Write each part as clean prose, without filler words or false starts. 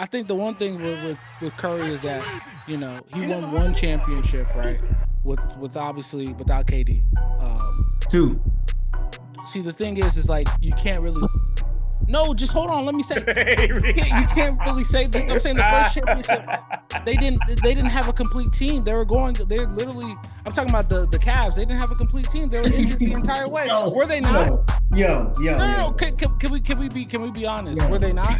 I think the one thing with Curry is that he won one championship, right? With obviously without KD. Two. See, the thing is like you can't really. No, just hold on. Let me say. You can't really say. I'm saying the first championship, they didn't have a complete team. They're literally. I'm talking about the Cavs. They didn't have a complete team. They were injured the entire way. Were they not? Yo. No. Can we be honest? Were they not?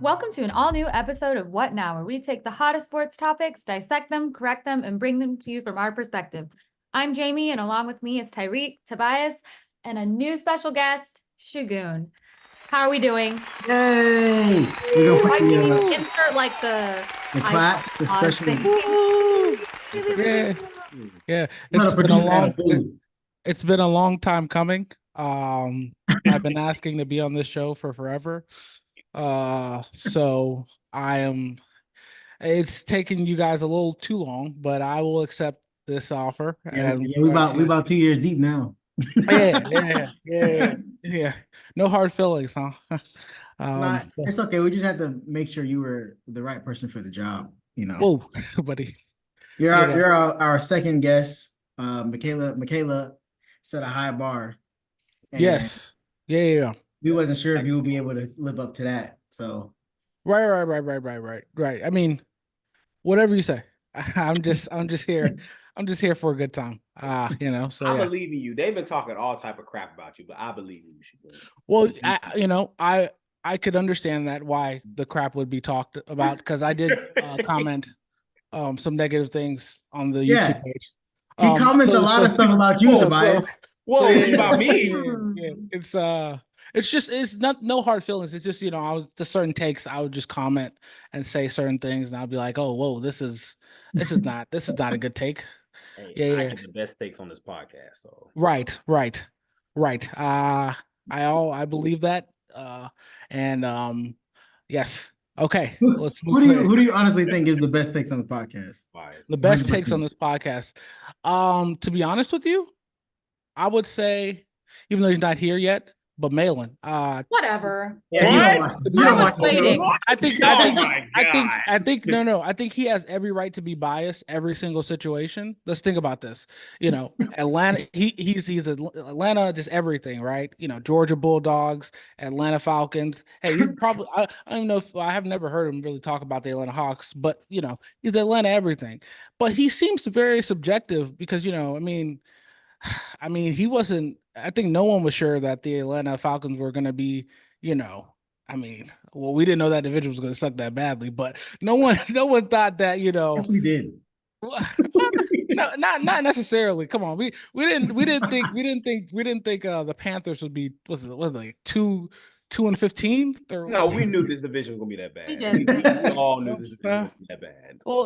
Welcome to an all-new episode of What Now, where we take the hottest sports topics, dissect them, correct them, and bring them to you from our perspective. I'm Jamie, and along with me is Tyreek, Tobias, and a new special guest, Segun. How are we doing? Yay! We're gonna put insert like the claps, the special. Yeah. It's been a long time coming. I've been asking to be on this show for forever. So it's taken you guys a little too long, but I will accept this offer. Yeah, we about 2 years deep now. Yeah. No hard feelings, huh? It's okay. We just had to make sure you were the right person for the job. Whoa, buddy. You're our second guest. Michaela set a high bar. Yes. Yeah. We wasn't sure if you would be able to live up to that. So right. I mean, whatever you say. I'm just here. I'm just here for a good time. So I believe in you. They've been talking all type of crap about you, but I believe in you. Well, I could understand that why the crap would be talked about, because I did comment some negative things on the YouTube page. He comments a lot of stuff about you, Tobias. About me. It's not no hard feelings. It's just, I was the certain takes. I would just comment and say certain things, and I'd be like, "Oh, whoa, this is not a good take." Hey, I get the best takes on this podcast. So right. I believe that. Yes. Okay. Let's move. Who do you honestly think is the best takes on the podcast? The best takes on this podcast. To be honest with you, I would say, even though he's not here yet, but Malin. Whatever. Yeah, I think he has every right to be biased every single situation. Let's think about this. Atlanta, he's Atlanta, just everything, right? Georgia Bulldogs, Atlanta Falcons. Hey, he probably I don't know if I have never heard him really talk about the Atlanta Hawks, but he's Atlanta everything. But he seems very subjective because he wasn't. I think no one was sure that the Atlanta Falcons were going to be, we didn't know that division was going to suck that badly, but no one thought that, Yes, we did. No, not necessarily. Come on, we didn't think the Panthers would be like 2-15? No, we knew this division was gonna be that bad. We all knew this division was gonna be that bad. Well,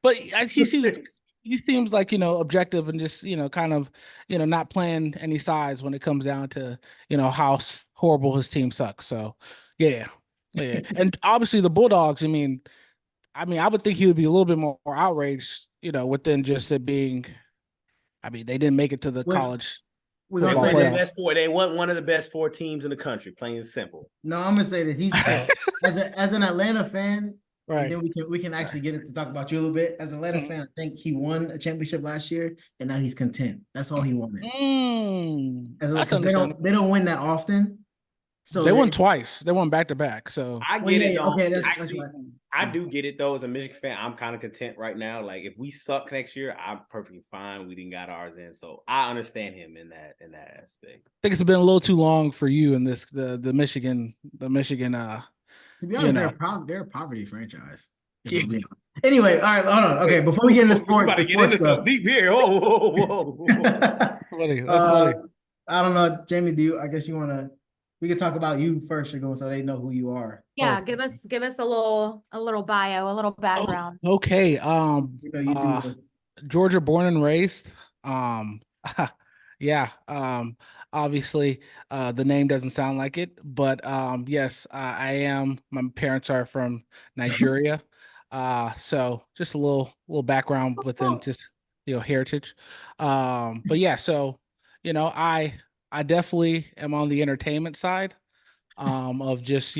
but he seems like objective and just kind of not playing any sides when it comes down to how horrible his team sucks. So yeah. And obviously the Bulldogs. I would think he would be a little bit more outraged, within just it being. They didn't make it to the college. We're gonna say the best four. They want one of the best four teams in the country. Plain and simple. No, I'm gonna say that he's as an Atlanta fan. Right. And then we can actually get it to talk about you a little bit. As a Atlanta fan, I think he won a championship last year, and now he's content. That's all he wanted. They don't win that often. So they won twice. They won back to back. So I get it. Okay, that's right. I do get it though. As a Michigan fan, I'm kind of content right now. Like if we suck next year, I'm perfectly fine. We didn't got ours in, so I understand him in that aspect. I think it's been a little too long for you in this the Michigan. To be honest, they're a poverty franchise. Anyway, all right, hold on. Okay, before we get into sports, stuff deep here. Whoa. That's funny. I don't know, Jamie. I guess you want to we could talk about you first, Segun, so they know who you are. Yeah, Oh. give us a little bio, a little background. Okay. You know, you do the Georgia born and raised. Um, yeah. Obviously, the name doesn't sound like it, but yes, I am. My parents are from Nigeria. So just a little background within just heritage. But yeah, so I definitely am on the entertainment side. Of just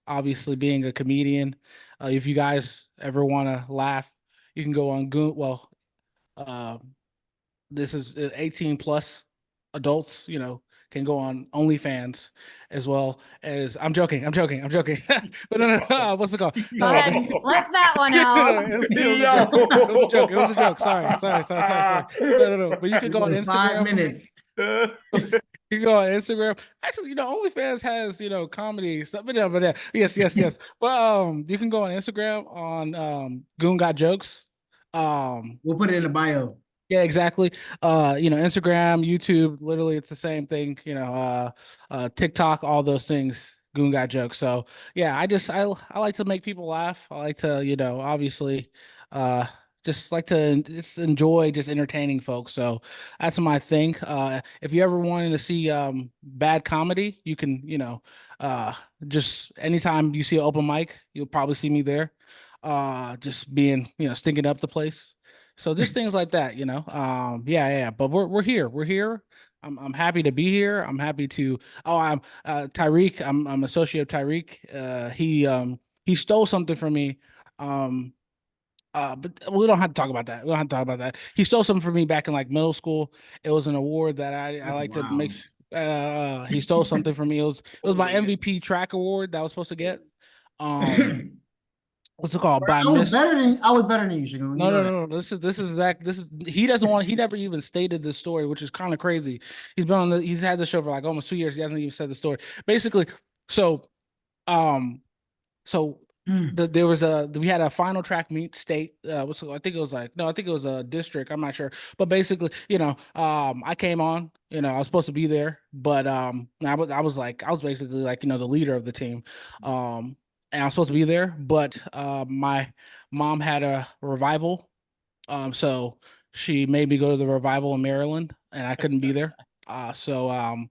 obviously being a comedian. If you guys ever want to laugh, you can go on Goon. Well, uh, this is 18 plus adults, can go on OnlyFans as well as I'm joking. But no, what's it called? Go No, ahead and flip that one no, out. it was a joke. It was a joke. Sorry. No. But you can go on in 5 Instagram. minutes. You can go on Instagram. Actually, OnlyFans has comedy stuff. But yeah, yes. But you can go on Instagram on Goon Got Jokes. We'll put it in the bio. Yeah, exactly. Instagram, YouTube, literally it's the same thing, TikTok, all those things, Goon Got Jokes. So yeah, I like to make people laugh. I like to, obviously just like to just enjoy just entertaining folks. So that's my thing. If you ever wanted to see bad comedy, you can, just anytime you see an open mic, you'll probably see me there. Just being, stinking up the place. So just things like that, yeah. But we're here. We're here. I'm happy to be here. I'm happy to. Oh, I'm Tyreek. I'm associate of Tyreek. He stole something from me. But we don't have to talk about that. We don't have to talk about that. He stole something from me back in like middle school. It was an award that I That's like to wild. make. He stole something from me. It was my MVP track award that I was supposed to get. What's it called? By I was Miss. better than you, Segun. No. He doesn't want. He never even stated this story, which is kind of crazy. He's had the show for like almost 2 years. He hasn't even said the story. Basically, so we had a final track meet state. I think it was I think it was a district. I'm not sure, but basically, I came on. I was supposed to be there, but I was basically like the leader of the team. And I was supposed to be there, but my mom had a revival. So she made me go to the revival in Maryland, and I couldn't be there. So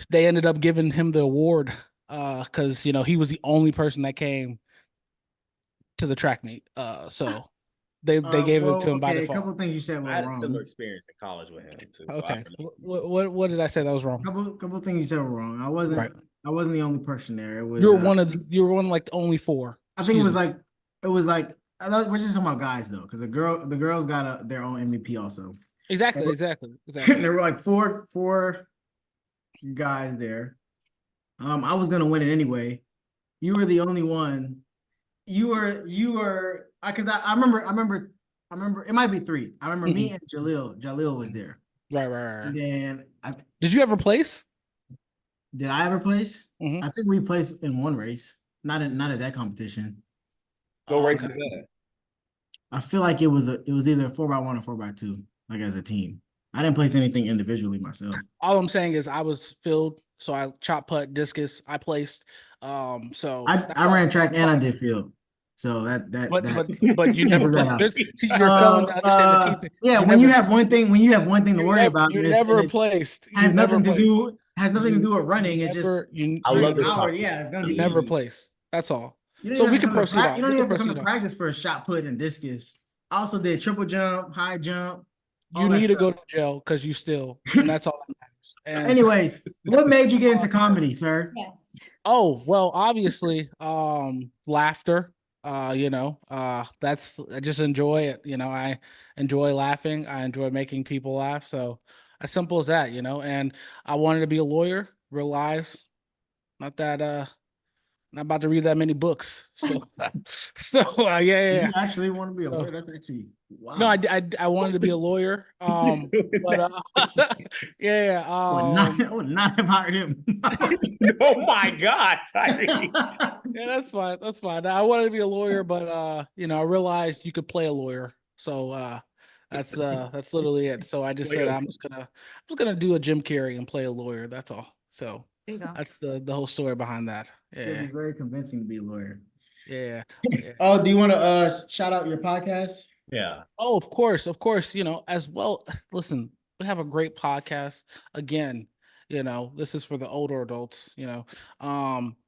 they ended up giving him the award because he was the only person that came to the track meet. So they gave it to him by default. A couple of things you said were I had a wrong. similar experience in college with him too. So Okay, what did I say that was wrong? Couple of things you said were wrong. I wasn't. Right. I wasn't the only person there. It was. You were one of like the only four. I think it was like. We're just talking about guys though, because the girls got their own MVP also. Exactly. There were like four guys there. I was gonna win it anyway. You were the only one. You were because I remember it might be three. I remember me and Jalil was there. Right. And then did you ever place? Did I ever place? Mm-hmm. I think we placed in one race, not at that competition. What race was that? I feel like it was either 4x1 or 4x2, like as a team. I didn't place anything individually myself. All I'm saying is I was filled, so I chop, putt, discus. I placed. So I ran track and I did field. So but you never placed. See, you're failing to understand the key thing. Yeah, when you have one thing to worry about, you never placed. Has nothing to do with running. It's just I love this power. Yeah, it's gonna be never easy. placed. That's all. So we can proceed. You don't even have to come to practice for a shot put and discus. I also did triple jump, high jump. You need to go to jail because you still, and that's all that matters. And anyways, what made you get into comedy, sir? Yes. Oh, well, obviously, laughter. That's I just enjoy it. I enjoy laughing. I enjoy making people laugh. So as simple as that, and I wanted to be a lawyer, realize not about to read that many books. So yeah. You actually want to be a lawyer? That's actually wow. No, I wanted to be a lawyer. But yeah. I would not have hired him. Oh my God. Yeah, that's fine. I wanted to be a lawyer, but I realized you could play a lawyer. So that's literally it. So I just said I'm just gonna do a Jim Carrey and play a lawyer. That's all. So There you go. That's the whole story behind that. It'll Yeah, be very convincing to be a lawyer. yeah, yeah. Oh, do you want to shout out your podcast? Yeah. Oh, of course, of course. As well. Listen, we have a great podcast. Again, this is for the older adults.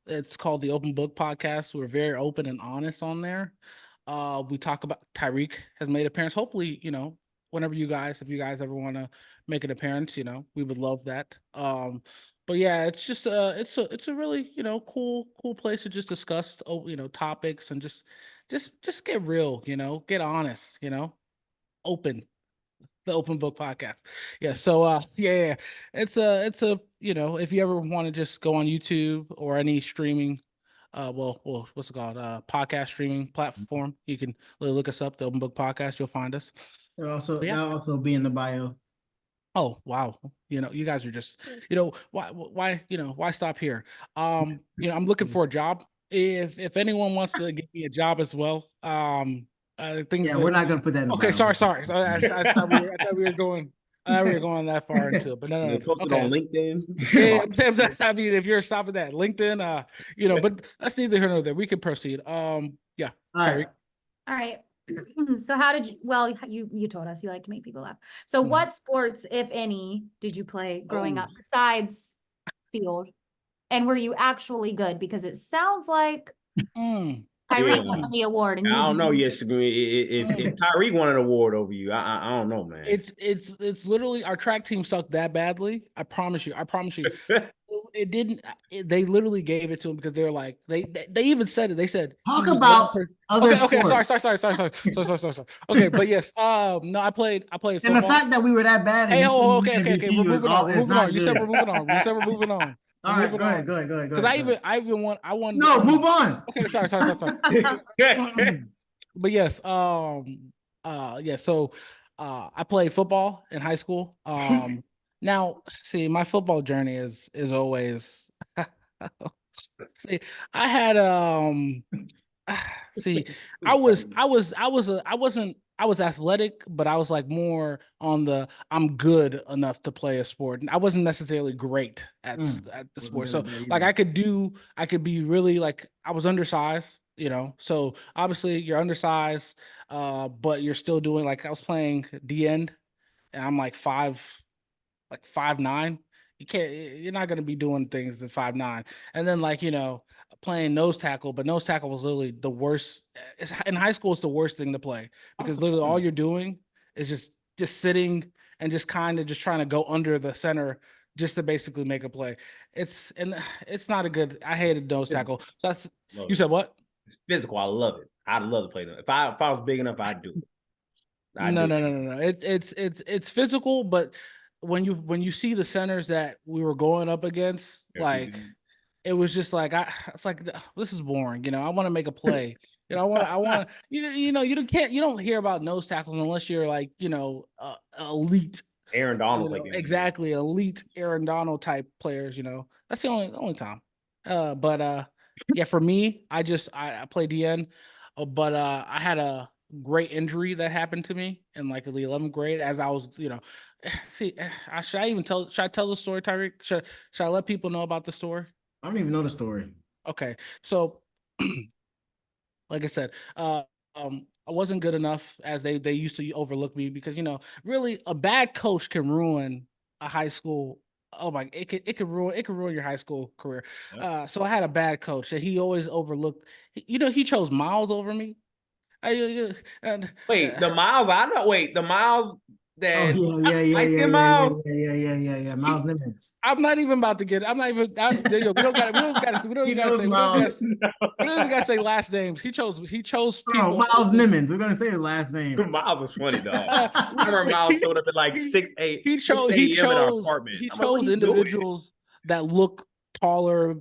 It's called the Open Book Podcast. We're very open and honest on there. We talk about Tyreek has made appearance. Hopefully, whenever if you guys ever want to make an appearance, we would love that. But yeah, it's just it's a really cool place to just discuss topics and just get real, get honest, open, the Open Book Podcast. Yeah. So yeah, it's a if you ever want to just go on YouTube or any streaming what's it called, podcast streaming platform, you can really look us up, the Open Book Podcast. You'll find us. That'll Yeah. also be in the bio. Oh wow, you guys are just why stop here? I'm looking for a job. If anyone wants to give me a job as well, things Yeah, we're not gonna put that in the okay, bio. sorry. I thought we were going. We were going that far into it, but no. Post it Okay. on LinkedIn. Yeah, I'm saying that's. I mean, if you're stopping that LinkedIn, but that's neither here nor there. We can proceed. Yeah. All right. All right. So how did you, well, you told us you like to make people laugh. So Mhm. what sports, if any, did you play growing Oh. up besides field? And were you actually good? Because it sounds like Mm. Tyreek Yeah. won the award and I you don't know didn't. yet, Segun. If Tyreek won an award over you, I don't know, man. It's literally our track team sucked that badly. I promise you. It didn't. They literally gave it to him because they're like they even said it. They said Talk he was about one other okay. sports. Sorry. Okay, but yes. No, I played football. And the fact that we were that bad and Hey, you still okay. MVP We're moving on. is not You said good. we're moving on. We're moving on. All right, go ahead. Because I even won. I won. No, move on. Okay, sorry. But yes, yeah. So, I played football in high school. Now, see, my football journey is always. See, I had see, I was athletic, but I was like more on the I'm good enough to play a sport. And I wasn't necessarily great at the sport. So like I could be really like I was undersized, So obviously you're undersized, but you're still doing like I was playing D end and I'm like 5'9". You're not gonna be doing things at 5'9". And then playing nose tackle, but nose tackle was literally the worst. In high school, it's the worst thing to play because literally all you're doing is just sitting and just kind of just trying to go under the center just to basically make a play. It's not a good. I hated nose tackle. So that's you said what? It's physical. I love it. I'd love to play them. If I was big enough, I'd do it. No. It's physical, but when you see the centers that we were going up against, like it was just like it's like this is boring. I want to make a play. I want you don't hear about nose tackles unless you're like elite. Aaron Donald's exactly elite Aaron Donald type players. That's the only time. But yeah, for me, I play DN, but I had a great injury that happened to me in like the 11th grade as I was, see, should I tell the story, Tyreek? Should I let people know about the story? I don't even know the story. Okay. So like I said, I wasn't good enough as they used to overlook me because, really a bad coach can ruin a high school. Oh my, it could ruin your high school career. Yep. So I had a bad coach that he always overlooked. He chose Miles over me. Wait, the Miles I know. Wait, the Miles that yeah. Miles Nimitz. I'm not even about to get. I'm not even. We don't gotta say last names. He chose people. Miles Nimitz. We're gonna say his last name. Miles is funny, dog. I remember Miles showed up at like 6'8". He chose individuals that look taller,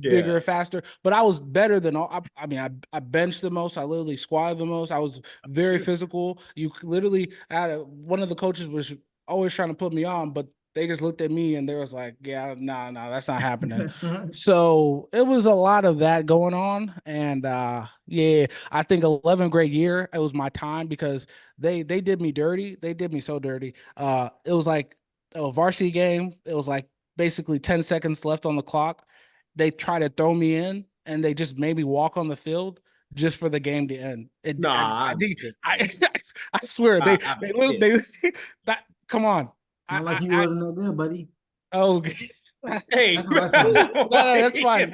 bigger, faster. But I was better than all. I benched the most. I literally squatted the most. I was very physical. You literally one of the coaches was always trying to put me on, but they just looked at me and they was like, "Yeah, no, that's not happening." So it was a lot of that going on, and yeah, I think 11th grade year it was my time because they did me dirty. They did me so dirty. It was like a varsity game. It was like basically 10 seconds left on the clock, they try to throw me in and they just made me walk on the field just for the game to end. Nah, I swear they I- literally they that come on. Sound like you wasn't that good, buddy. Oh hey, That's how I feel. no, that's fine.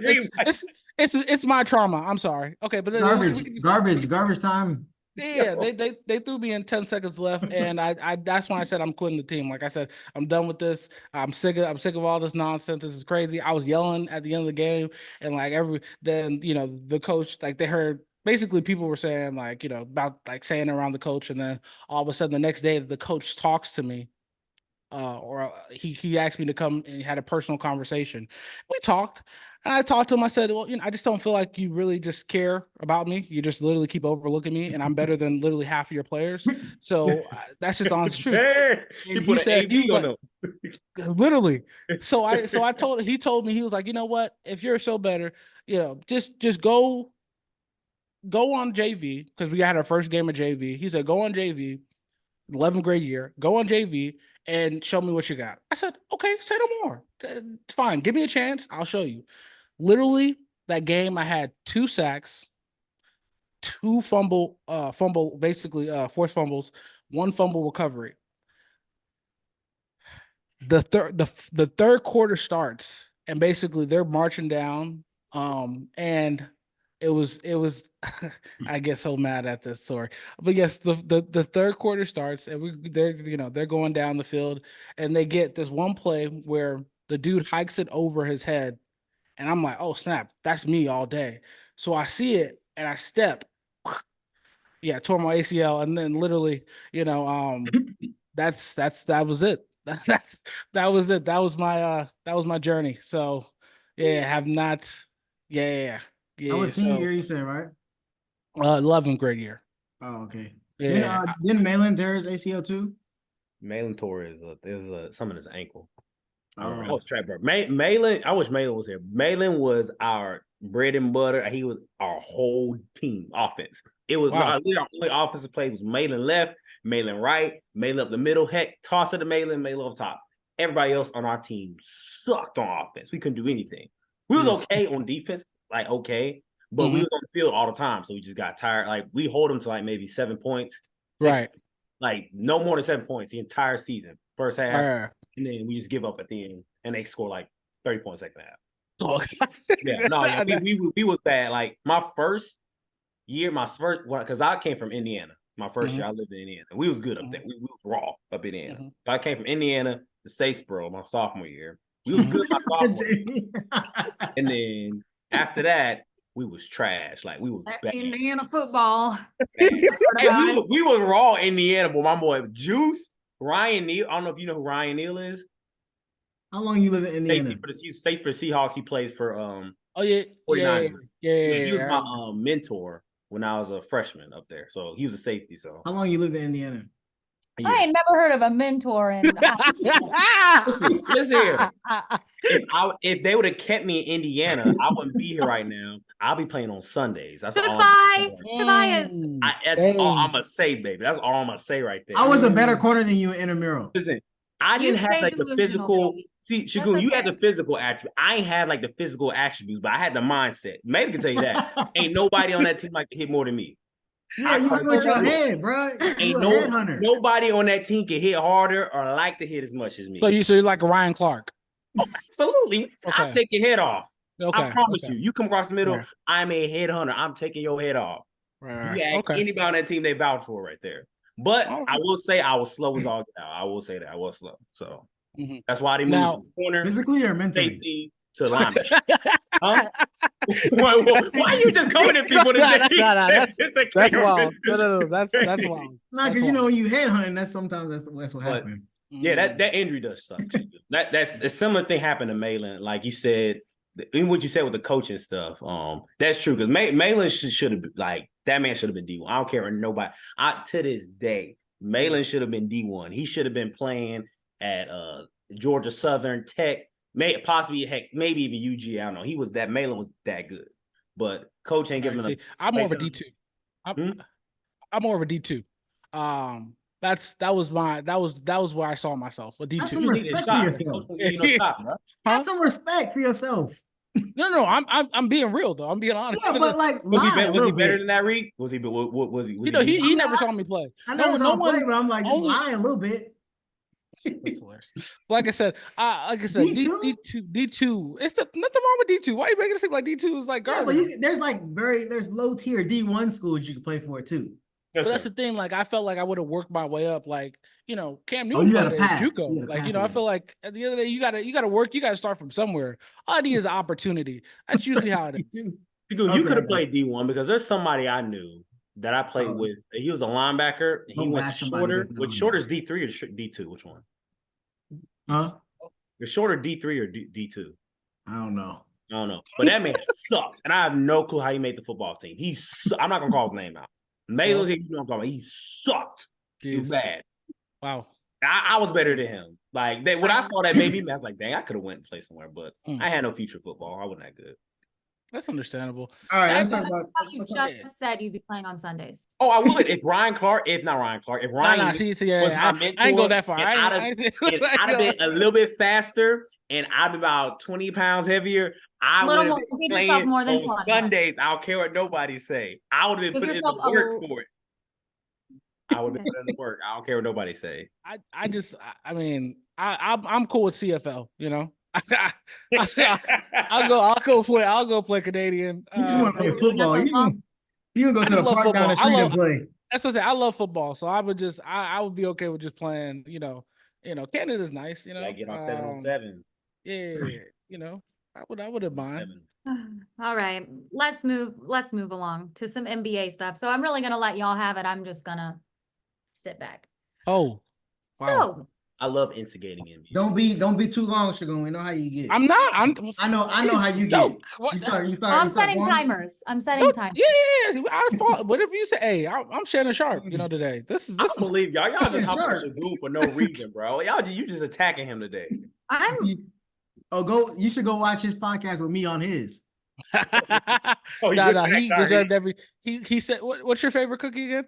It's my trauma. I'm sorry. Okay, but then Garbage time. yeah, they threw me in 10 seconds left, and I that's when I said I'm quitting the team. Like I said, I'm done with this. I'm sick of all this nonsense. This is crazy. I was yelling at the end of the game, and like then the coach, like they heard basically people were saying like about like saying around the coach, and then all of a sudden the next day the coach talks to me. He asked me to come and had a personal conversation. We talked, and I talked to him. I said, well, I just don't feel like you really just care about me. You just literally keep overlooking me, and I'm better than literally half of your players. So that's just honest truth. He And put he said, an AV on him. literally. So I he told me, he was like, you know what? If you're so better, just go on JV, because we had our first game of JV. He said, go on JV. 11th grade year, go on JV and show me what you got. I said, okay, say no more. Fine, give me a chance. I'll show you. Literally, that game, I had 2 sacks, 2 basically forced fumbles, 1 fumble recovery. The third quarter starts, and basically they're marching down. And it was I get so mad at this story. But yes, the third quarter starts, and they're going down the field, and they get this one play where the dude hikes it over his head, and I'm like, oh snap, that's me all day. So I see it and I step, yeah, tore my ACL, and then literally, that was it. That was it. That was my journey. So yeah, have not, yeah. I was senior year, you said, right? 11th grade year. Oh, okay. Yeah. Didn't Malin tear his ACL too? Malin tore some of his ankle. I Oh. was trapped, bro. Malin, I wish Malin was here. Malin was our bread and butter. He was our whole team offense. It was our only offensive play was Malin left, Malin right, Malin up the middle. Heck, toss it to Malin up top. Everybody else on our team sucked on offense. We couldn't do anything. We was okay on defense, like okay, but we was on the field all the time, so we just got tired. Like we hold them to like maybe 7 points, right? Like no more than 7 points the entire season, first half, and then we just give up at the end, and they score like 30 points second half. We was bad. Like my first year, because I came from Indiana. My first year, I lived in Indiana. We was good up there. We was raw up in Indiana. So I came from Indiana to Statesboro my sophomore year. We was good my sophomore year. And then after that, we was trash. Like we was bad. Indiana football. Hey, we was raw Indiana, but my boy Juice, Ryan Neal. I don't know if you know who Ryan Neal is. How long you live in Indiana? He's safe for Seahawks. He plays for 49ers. Yeah. He was my mentor when I was a freshman up there. So he was a safety. So how long you lived in Indiana? Yeah. I ain't never heard of a mentor in listen here. If they would have kept me in Indiana, I wouldn't be here right now. I'll be playing on Sundays. That's Goodbye, Tobias. That's all I'm gonna say, baby. That's all I'm gonna say right there. I was a better corner than you in intramural. Listen, I didn't have like the physical. See, Segun, you had the physical attribute. I ain't had like the physical attributes, but I had the mindset. Maybe can tell you that. Ain't nobody on that team like to hit more than me. Yeah, you know what your head, bro. Ain't nobody on that team can hit harder or like to hit as much as me. So you're like a Ryan Clark. Oh, absolutely. Okay. I'll take your head off. Okay. I promise you. You come across the middle, I'm a headhunter. I'm taking your head off. Right. You ask anybody on that team, they vouch for right there. But I will say I was slow as all get out. I will say that I was slow. So that's why they moved from the corner, physically or mentally, safety to lineman. Huh? Why are you just coming at people? That's wild. No, that's wild. Nah, because you know when you headhunting, that's what happened. Yeah, that injury does suck. That's a similar thing happened to Malin. Like you said, even what you said with the coaching stuff. That's true because Malin should have like that man should have been D1. I don't care what nobody. To this day, Malin should have been D1. He should have been playing at Georgia Southern Tech, maybe even UG. I don't know. Malin was that good, but coach ain't giving him. I'm more of a D2. I'm more of a D2. that was where I saw myself. A That's D2. some You need a respect for shot. yourself. You know, stop, bro. Huh? Have some respect for yourself. No, I'm being real though. I'm being honest. Yeah, but like, Was he lie a better? Was he little better bit. than that, Reek? Was he? What was he? Was You know, he? he never saw me play. I never saw him play, but I'm like, just only- lie a little bit. That's hilarious. Like I said, D2? D2. It's nothing wrong with D2. Why are you making it seem like D2 is like Yeah, garbage? but there's low tier D1 schools you can play for too. But that's the thing. Like I felt like I would have worked my way up. Like Cam Oh, Newton you had a played at path. You JUCO. had a Like path I in feel like at the end of the day, you gotta work. You gotta start from somewhere. All I need is an opportunity. That's usually how it is. You could have played D1 because there's somebody I knew that I played with. He was a linebacker. And he went shorter. Which shorter is D3 or D2? Which one? Huh? You're shorter D3 or D2? I don't know. I don't know. But that man sucks. And I have no clue how he made the football team. I'm not gonna call his name out. Maylon's you know what I'm talking about. He sucked. He was bad. Wow. I was better than him. Like when I saw that baby, I was like, dang, I could have went and played somewhere, but I had no future football. I wasn't that good. That's understandable. All right, let's talk about. You just said you'd be playing on Sundays. Oh, I would if Ryan Clark, if Ryan See, was my mentor, I ain't go that far. I'd have been a little bit faster and I'd be about 20 pounds heavier. I would have been playing more than on Sundays. I don't care what nobody say. I would have been putting in the work for it. I would have been putting in the work. I don't care what nobody say. I'm cool with CFL, I'll go play Canadian. You just want to play football. You can go to the park down the street and play. That's what I say. I love football, so I would be okay with just playing. Canada's nice. I get on 7-on-7. Yeah, I wouldn't mind. All right, let's move along to some NBA stuff. So I'm really gonna let y'all have it. I'm just gonna sit back. Oh, wow. So I love instigating NBA. Don't be too long, Segun. We know how you get. I'm not. I know how you get. I'm setting timers. I'm setting timers. Yeah. I thought whatever you say. Hey, I'm Shannon Sharp. Today. This is. I don't believe y'all. Y'all just hop on Segun for no reason, bro. You just attacking him today. You should go watch his podcast with me on his. He deserved every. He said, "What's your favorite cookie again?"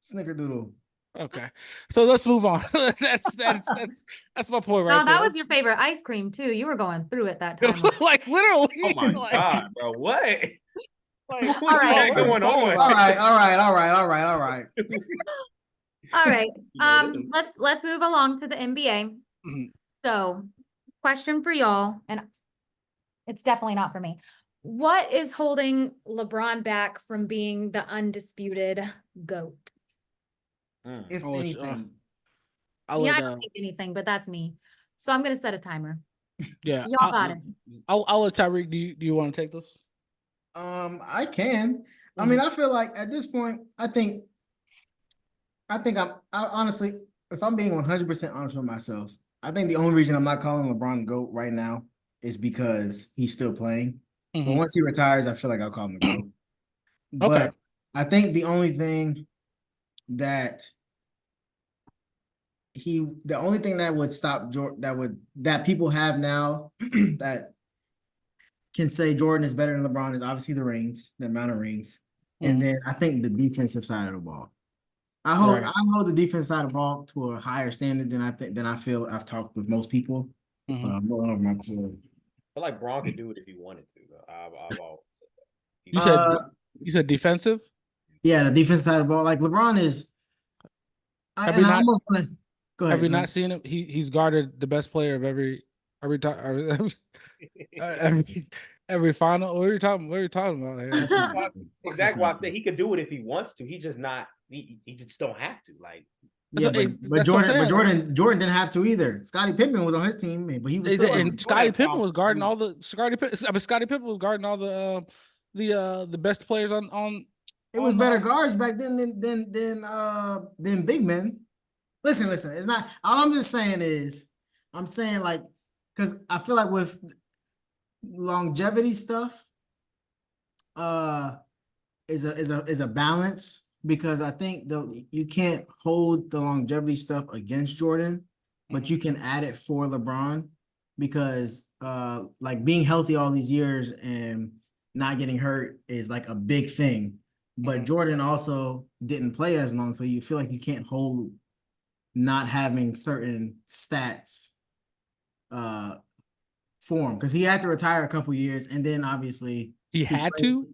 Snickerdoodle. Okay, so let's move on. that's my point right there. That was your favorite ice cream too. You were going through it that time. Like literally. Oh my god, bro! What? All right. Going on? All right. All right. Let's move along to the NBA. Mhm. So, question for y'all, and it's definitely not for me. What is holding LeBron back from being the undisputed GOAT? If anything. I don't think anything, but that's me. So I'm gonna set a timer. Yeah, y'all got it. I'll let Tyreek. Do you want to take this? I can. I mean, I feel like at this point, I think I honestly, if I'm being 100% honest with myself, I think the only reason I'm not calling LeBron GOAT right now is because he's still playing. Mm-hmm. But once he retires, I feel like I'll call him the GOAT. Okay. But I think the only thing that would stop that people have now that can say Jordan is better than LeBron is obviously the amount of rings, and then I think the defensive side of the ball. I hold the defense side of the ball to a higher standard than I feel I've talked with most people. I'm rolling over my cord. I feel like Braun could do it if he wanted to. I've always said that. You said defensive? Yeah, the defensive side of the ball. Like LeBron is. Go ahead. Have you not seen him? He's guarded the best player of every final. What are you talking about? Exactly why I said he could do it if he wants to. He just not. He just don't have to. Like. Yeah, but Jordan didn't have to either. Scottie Pippen was on his team, but he was still. And Scottie Pippen was guarding all the Scottie Pippen was guarding all the best players on. It was better guards back then than big men. Listen. It's not. All I'm just saying is, I'm saying like, because I feel like with longevity stuff, is a balance. Because I think you can't hold the longevity stuff against Jordan, but you can add it for LeBron because like being healthy all these years and not getting hurt is like a big thing. but Jordan also didn't play as long, so you feel like you can't hold not having certain stats for him because he had to retire a couple years, and then obviously He had played. to.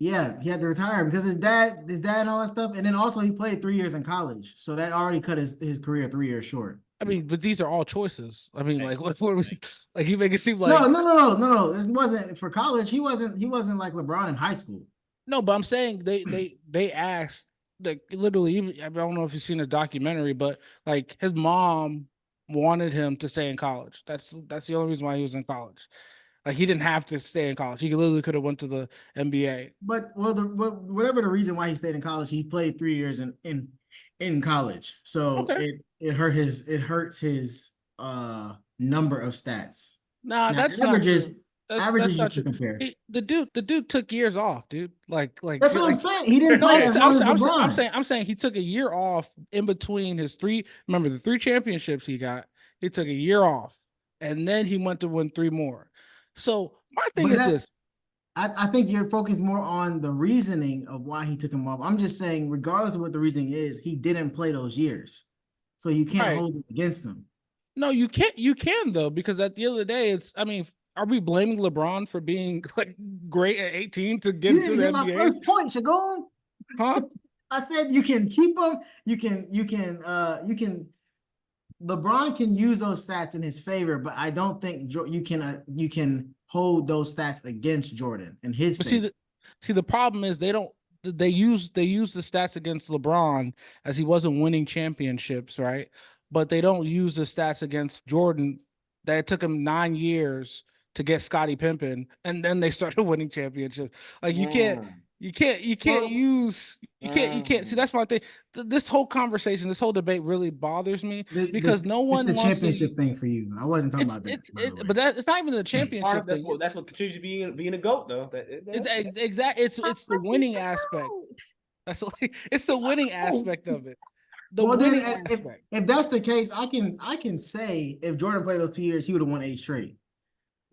Yeah, he had to retire because his dad and all that stuff, and then also he played 3 years in college, so that already cut his career 3 years short. I mean, but these are all choices. I mean, like, what was like? You make it seem No, like no. It wasn't for college. He wasn't like LeBron in high school. no, but I'm saying they asked like literally. Even, I don't know if you've seen a documentary, but like his mom wanted him to stay in college. That's the only reason why he was in college. Like he didn't have to stay in college. He literally could have went to the NBA. But whatever the reason why he stayed in college, he played 3 years in college, so Okay. it hurts his number of stats. Nah, Now that's not true. That's averages you not can true. compare. The dude took years off, dude. Like That's what I'm saying. He didn't no, play as long as LeBron. I'm saying he took a year off in between his three. Remember the 3 championships he got. He took a year off, and then he went to win 3 more. So my thing is this. I think you're focused more on the reasoning of why he took him off. I'm just saying, regardless of what the reasoning is, he didn't play those years, so you can't hold it against him. No, you can't. You can though, because at the end of the day, it's. I mean, are we blaming LeBron for being like great at 18 to get into the NBA? My first point, Segun. Huh? I said you can keep him. You can. LeBron can use those stats in his favor, but I don't think you can hold those stats against Jordan in his favor. See, the problem is they use the stats against LeBron as he wasn't winning championships, right? But they don't use the stats against Jordan that it took him 9 years to get Scottie Pippen, and then they started winning championships. Like you can't see. That's my thing. This whole conversation, this whole debate really bothers me because no one wants the championship to, thing for you. I wasn't talking about that. But it's not even the championship thing. That's what contributes to being a GOAT, though. It's the winning aspect. That's like, it's the winning aspect of it. If that's the case, I can say if Jordan played those 2 years, he would have won 8 straight.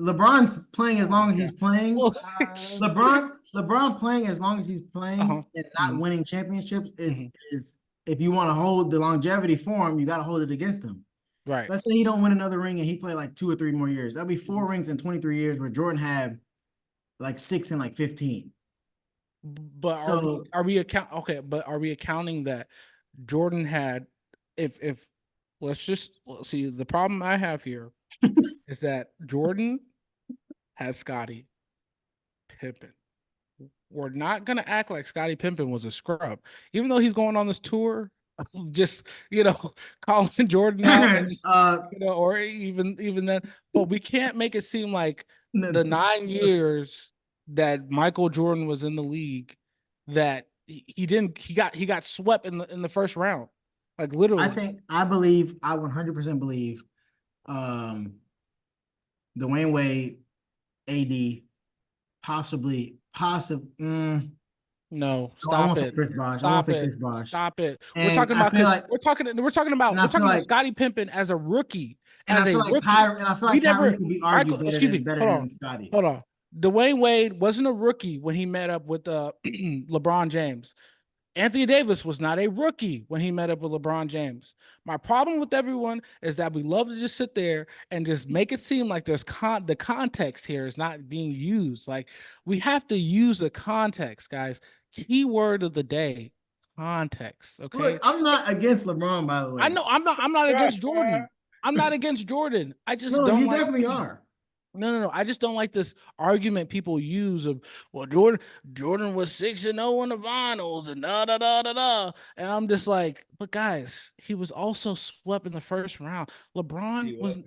LeBron's playing as long as he's playing. LeBron playing as long as he's playing and not winning championships is if you want to hold the longevity for him, you got to hold it against him. Right. Let's say he don't win another ring and he played like 2 or 3 more years. That'll be 4 rings in 23 years, where Jordan had like 6 in like 15. But are we accounting that Jordan had if let's see, the problem I have here is that Jordan has Scottie Pippen. We're not gonna act like Scottie Pippen was a scrub, even though he's going on this tour. Just calling Jordan out, and, or even then. But we can't make it seem like the 9 years that Michael Jordan was in the league that he got swept in the first round, like literally. I 100% believe Dwayne Wade, AD, possibly. No, stop it. I won't say Chris Bosh. Stop it. We're talking about Scottie Pippen as a rookie. And I feel like Kyrie could be argued better than Scottie. Hold on. Dwayne Wade wasn't a rookie when he met up with LeBron James. Anthony Davis was not a rookie when he met up with LeBron James. My problem with everyone is that we love to just sit there and just make it seem like there's the context here is not being used. Like, we have to use the context, guys. Key word of the day, context. Okay. Look, I'm not against LeBron, by the way. I know I'm not against Jordan. I'm not against Jordan. I just don't. You definitely are. No. I just don't like this argument people use of, well, Jordan was 6-0 in the finals and da. And I'm just like, but guys, he was also swept in the first round. LeBron was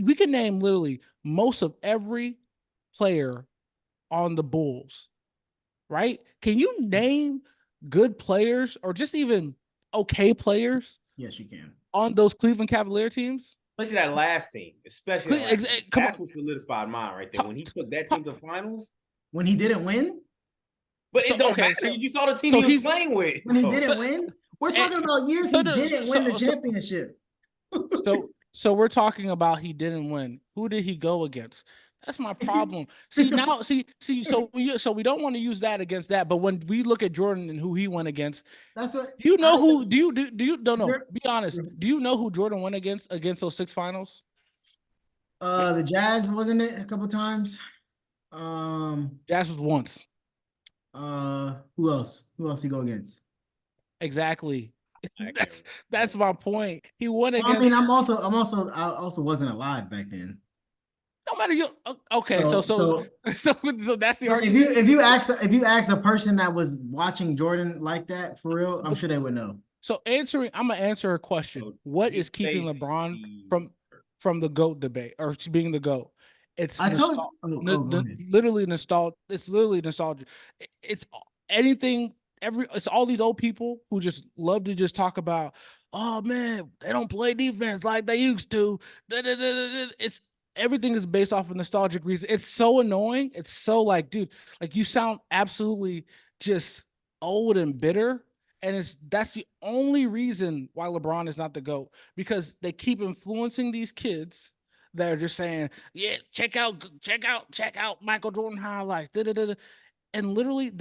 we can name literally most of every player on the Bulls, right? Can you name good players or just even okay players? Yes, you can. On those Cleveland Cavalier teams, especially that last team, that's what solidified mine right there. When he took that team to the finals, when he didn't win, but it don't matter. You saw the team he was playing with. When he didn't win, we're talking about years he didn't win the championship. So we're talking about he didn't win. Who did he go against? That's my problem. See now, see. So we don't want to use that against that. But when we look at Jordan and who he went against, That's what. do you know who? Do you don't know? You're- Be honest. Do you know who Jordan went against those 6 finals? The Jazz, wasn't it a couple times? Jazz was once. Who else? Who else he go against? Exactly. That's my point. He won against. I mean, I also wasn't alive back then. No matter you. Okay, so that's the argument. If you ask a person that was watching Jordan like that for real, I'm sure they would know. So I'm gonna answer a question. What is keeping LeBron from the GOAT debate or being the GOAT? It's literally nostalgia. It's literally nostalgia. It's anything. It's all these old people who just love to just talk about. Oh man, they don't play defense like they used to. It's everything is based off of nostalgic reason. It's so annoying. It's so like, dude, like you sound absolutely just old and bitter. And that's the only reason why LeBron is not the GOAT, because they keep influencing these kids that are just saying, yeah, check out Michael Jordan highlights. And literally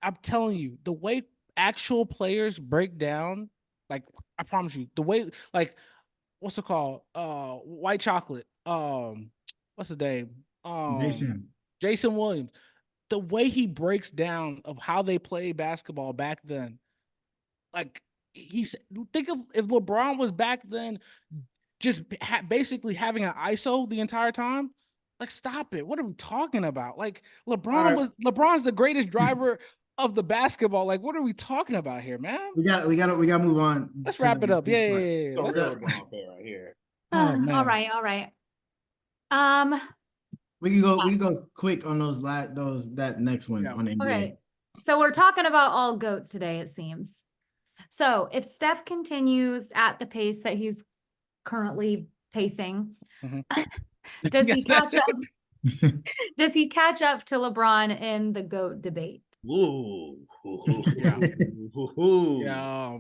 I'm telling you, the way actual players break down, like I promise you, the way, like, what's it called? White Chocolate. What's his name? Jason Williams. The way he breaks down of how they played basketball back then. Like think of if LeBron was back then, just basically having an ISO the entire time. Like, stop it. What are we talking about? Like, LeBron's the greatest driver of the basketball. Like, what are we talking about here, man? We got to move on. Let's wrap it up. Yeah. Let's go LeBron fair right here. Oh, man. All right. We can go quick on that next one on NBA. Okay. So we're talking about all GOATs today, it seems. So if Steph continues at the pace that he's currently pacing, does he catch up? Does he catch up to LeBron in the GOAT debate? Ooh. Yeah.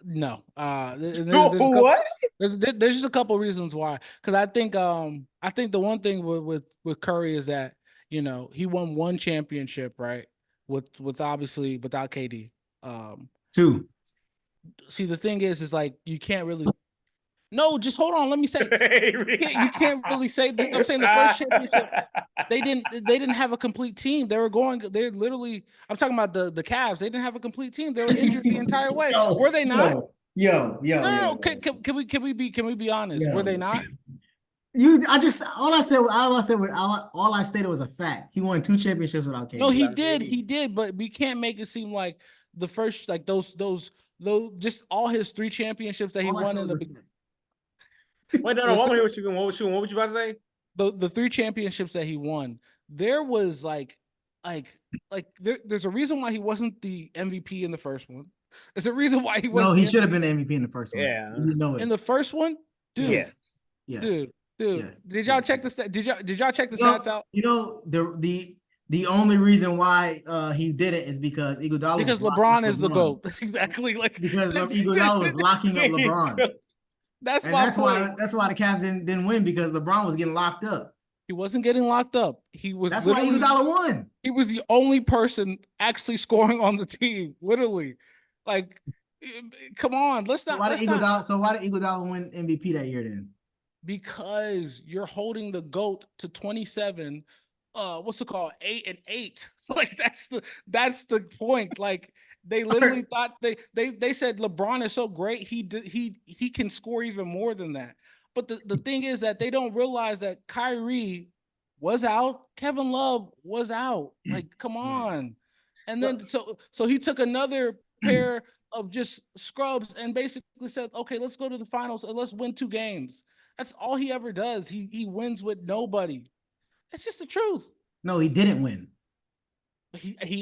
No. What? There's just a couple reasons why. Because I think the one thing with Curry is that, you know, he won one championship, right? With obviously without KD. 2. See, the thing is like you can't really. No, just hold on. Let me say. You can't really say. I'm saying the first championship, they didn't have a complete team. They're literally. I'm talking about the Cavs. They didn't have a complete team. They were injured the entire way. Were they not? No. Can we be honest? Were they not? All I stated was a fact. He won 2 championships without KD. No, he did, but we can't make it seem like the first, like those just all his 3 championships that he won in the beginning. Wait, no, I want to hear what you what you about to say? The 3 championships that he won, there was there's a reason why he wasn't the MVP in the first one. There's a reason why he wasn't. No, he should have been the MVP in the first one. Yeah, you know it. In the first one, dude. Yes. Dude. Yes. Did y'all check the stat? Did y'all check the stats out? You know the only reason why he did it is because Iguodala. Because LeBron is the GOAT. Exactly. Like because Iguodala was locking up LeBron. That's why the Cavs didn't win, because LeBron was getting locked up. He wasn't getting locked up. That's why Iguodala won. He was the only person actually scoring on the team. Literally, like, come on, let's not. So why did Iguodala win MVP that year then? Because you're holding the GOAT to 27. What's it called? 8-8. Like that's the point. Like. They literally thought they said LeBron is so great he can score even more than that. But the thing is that they don't realize that Kyrie was out, Kevin Love was out. Like, come on. And then so he took another pair of just scrubs and basically said, okay, let's go to the finals and let's win 2 games. That's all he ever does. He wins with nobody. It's just the truth. No, he didn't win.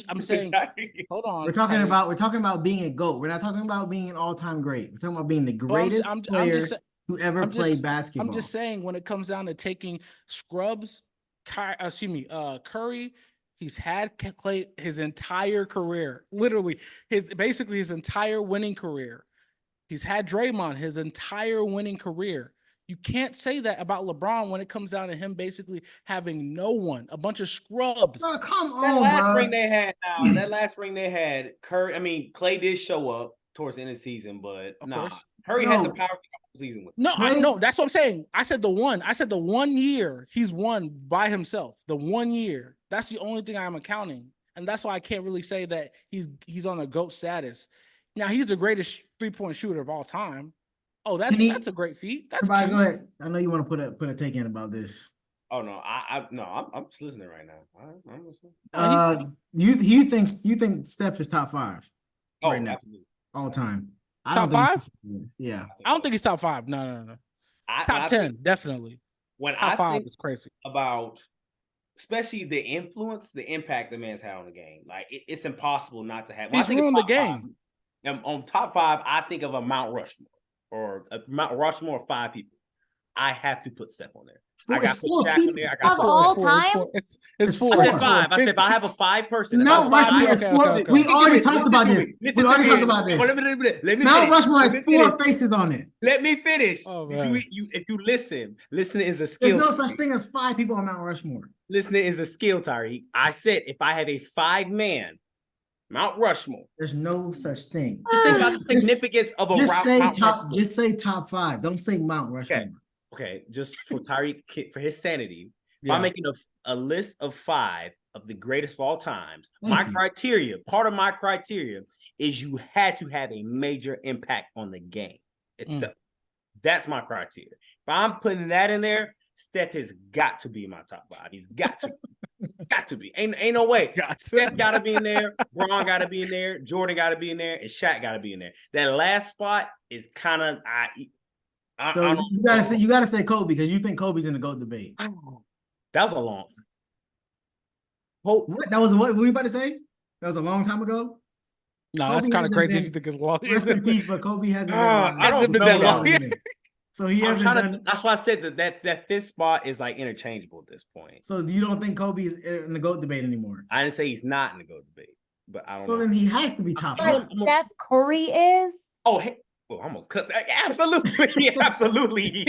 I'm saying, hold on. We're talking about being a GOAT. We're not talking about being an all-time great. We're talking about being the greatest player who ever played basketball. I'm just saying, when it comes down to taking scrubs, Curry, he's had Clay his entire career, literally his entire winning career. He's had Draymond his entire winning career. You can't say that about LeBron when it comes down to him basically having no one, a bunch of scrubs. Bro, come That on, last bro. ring they had now, that last ring they had, Curry. I mean, Clay did show up towards the end of the season, but Of nah, course. Curry had the No. power to the season with. No, Clay- no, that's what I'm saying. I said the one year he's won by himself. The 1 year. That's the only thing I'm accounting. And that's why I can't really say that he's on a GOAT status. Now he's the greatest 3-point shooter of all time. Oh, that's a great feat. That's Tobias, cute. go ahead. I know you want to put a take in about this. Oh no, I'm just listening right now. I'm listening. You think Steph is top 5 Oh, right now, absolutely. all time? I Top don't think. 5? Yeah. I don't think he's top 5. No. Top 10, definitely. When Top I 5 think is crazy. about, especially the influence, the impact the man's had on the game, like it's impossible not to have. He's ruined the game. On top 5, I think of a Mount Rushmore or a Mount Rushmore of 5 people. I have to put Steph on there. I got to put Shaq on there. I got Of to put all Steph. time? It's I 4. I said 5. I said if I have a 5 person. Mount Rushmore is okay, 4. okay. We already talked about this. We already talked about this. Let me Mount finish. Rushmore Let has me 4 finish. faces on it. Let me finish. Oh, If you listen is a There's skill. no such thing as 5 people on Mount Rushmore. Listening is a skill, Tyree. I said if I have a 5-man Mount Rushmore. There's no such thing. Just think about the significance of a Just say Mount top. Rushmore. Just say top 5. Don't say Mount Rushmore. Okay. Just for Tyree, for his sanity. If Yeah. I'm making a list of 5 of the greatest of all times, Thank you. part of my criteria is you had to have a major impact on the game itself. That's my criteria. If I'm putting that in there, Steph has got to be in my top 5. He's got to. Got to be. Ain't no way. Steph got to be in there. Braun got to be in there. Jordan got to be in there. And Shaq got to be in there. That last spot is kind of So you gotta say Kobe because you think Kobe's in the GOAT debate. That was a long. What? That was what were you about to say? That was a long time ago. No, Kobe that's kind of hasn't crazy been- if you think it's long. Rest in peace, but Kobe hasn't been. I don't been know that that. long. So he hasn't done. That's why I said that fifth spot is like interchangeable at this point. So you don't think Kobe is in the GOAT debate anymore? I didn't say he's not in the GOAT debate, but I don't So know. then he has to be top But 5. Steph Curry is? Oh, hey. Oh, I almost cut that. Absolutely. Absolutely.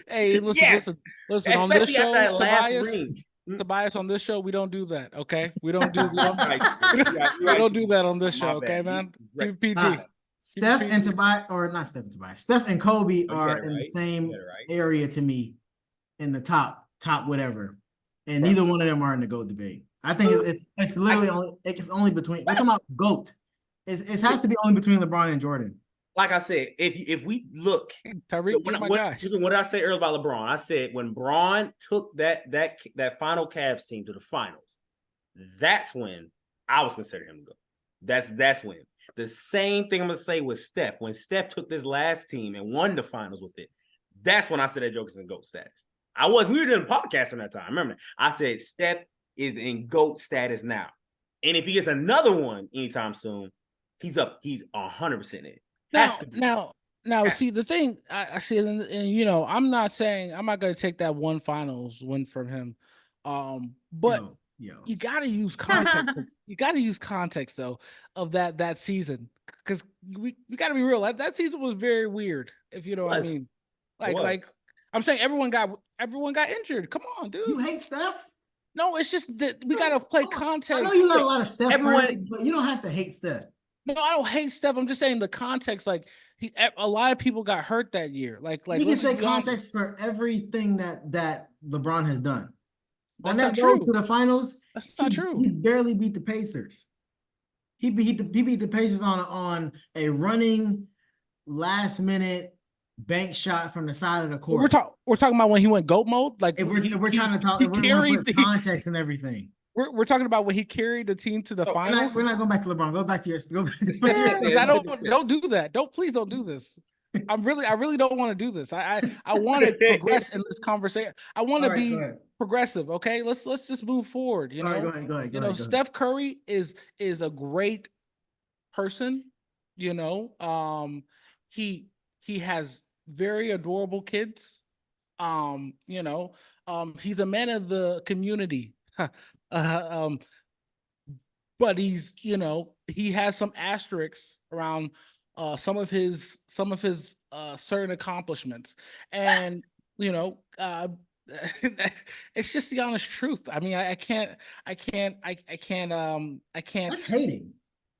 Hey, listen, Yes. listen. On this Especially after show, that last Tobias, ring. Tobias, on this show, we don't do that. Okay, we don't do Right. we don't do that on this My show. Okay, bad. man. Right. Keep it PG. Steph and Tobias, or not Steph and Tobias. Steph and Kobe Oh, you are got it in the right. same You got it right. area to me, in the top whatever, and Right. neither one of them are in the GOAT debate. I think it's literally only between. We're talking about GOAT. It has to be only between LeBron and Jordan. Like I said, if we look, Tyreek, when, my what, guy. excuse me, what did I say earlier about LeBron? I said when Braun took that final Cavs team to the finals, that's when I was considering him to go. That's when. The same thing I'm gonna say with Steph. When Steph took this last team and won the finals with it, that's when I said that Joker's in GOAT status. We were doing a podcast on that time. Remember, I said Steph is in GOAT status now. And if he gets another one anytime soon, he's up. He's 100% in. Now, see the thing I see, and you know, I'm not going to take that one finals win from him, but you got to use context. You got to use context though of that season because we got to be real. That season was very weird, if you know what I mean. Like I'm saying, everyone got injured. Come on, dude. You hate Steph? No, it's just that we got to play context. I know you got a lot of Steph Everyone- friends, but you don't have to hate Steph. No, I don't hate Steph. I'm just saying the context. Like a lot of people got hurt that year. Like You can let's say just be honest. context for everything that LeBron has done. That's On not that road true. to the finals, That's not true. He barely beat the Pacers. He beat the Pacers on a running last minute bank shot from the side of the court. We're talking about when he went GOAT mode. Like If we're trying to talk, he we're going carried to put context and everything. We're talking about when he carried the team to the finals. We're not going back to LeBron. Go back to your. Go back to your Don't do that. Please don't do this. I really don't want to do this. I want to progress in this conversation. I want to be progressive. Okay, let's just move forward. You know, go ahead. Steph Curry is a great person. You know, he has very adorable kids. You know, he's a man of the community. But he's, you know, he has some asterisks around some of his certain accomplishments, and you know, it's just the honest truth. I mean, I can't. That's hating.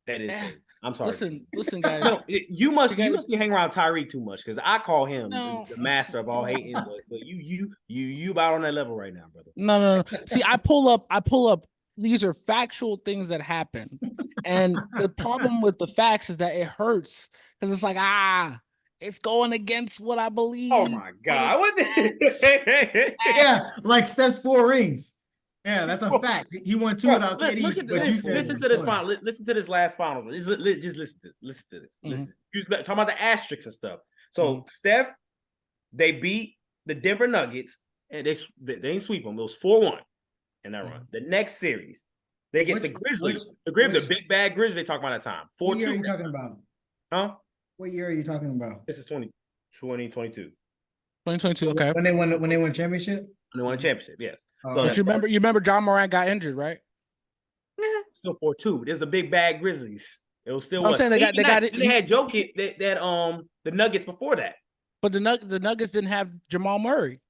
That is. Eh, I'm sorry. listen, guys. No, you must guys- be hanging around Tyreek too much because I call him No. the master of all hating. But you about on that level right now, brother. No. See, I pull up. These are factual things that happen, and the problem with the facts is that it hurts because it's like it's going against what I believe. Oh my God! What the? Yeah, like Steph's 4 rings. Yeah, that's a fact. He won 2 without Look KD. at But this. you said Listen to this final. Listen to this last final. Just listen to this. Listen. You talking about the asterisks and stuff. So Steph, they beat the Denver Nuggets, and they didn't sweep them. It was 4-1 in that run. The next series, they get the Grizzlies. The big bad Grizzlies they talk about that time. 4-2. What year are you talking about? Huh? What year are you talking about? This is 2022. 2022. Okay. When they won championship? They won a championship, yes. Oh, So But you remember John Morant got injured, right? still 4-2. There's the big bad Grizzlies. It was still. I'm saying they got it. They had Jokic that the Nuggets before that. But the Nuggets didn't have Jamal Murray.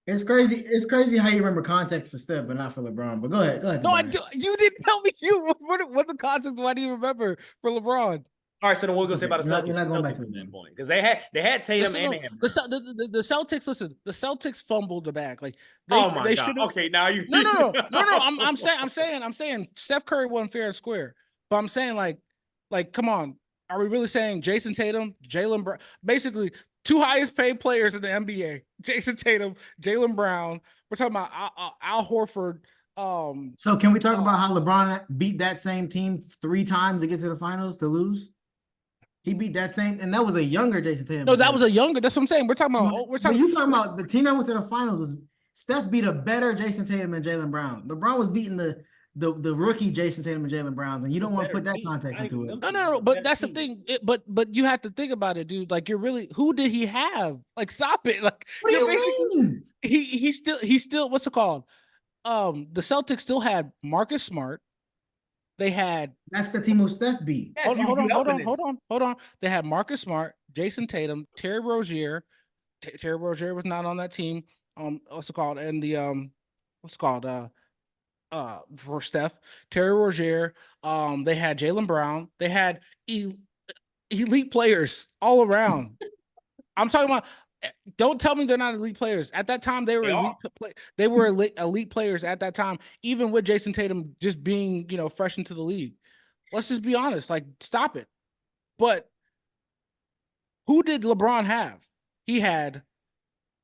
It's crazy. It's crazy how you remember context for Steph, but not for LeBron. But go ahead. No, I do. You didn't tell me what the context. Why do you remember for LeBron? All right, so then what we're gonna say about the Celtics? You're not going back to that point because they had Tatum and they had the Celtics. Listen, the Celtics fumbled the bag. Like oh my they God. Okay, now you no. I'm saying Steph Curry wasn't fair and square. But I'm saying like come on, are we really saying Jason Tatum, Jaylen Brown, basically 2 highest paid players in the NBA? Jason Tatum, Jaylen Brown. We're talking about Al Horford. So can we talk about how LeBron beat that same team 3 times to get to the finals to lose? He beat that same, and that was a younger Jason Tatum. No, that was a younger. That's what I'm saying. We're talking about. You talking about the team that went to the finals. Was Steph beat a better Jason Tatum and Jaylen Brown. LeBron was beating the rookie Jason Tatum and Jaylen Browns, and you don't want to put that context into it. No. But that's the thing. But you have to think about it, dude. Like you're really. Who did he have? Like stop it. Like What do you mean? He still. What's it called? The Celtics still had Marcus Smart. They had. That's the team who Steph beat. Hold on. They had Marcus Smart, Jason Tatum, Terry Rozier. Terry Rozier was not on that team. What's it called? And the for Steph, Terry Rozier. They had Jaylen Brown. They had elite players all around. I'm talking about. Don't tell me they're not elite players. At that time, they were elite players at that time, even with Jason Tatum just being, fresh into the league. Let's just be honest. Like, stop it. But who did LeBron have? He had.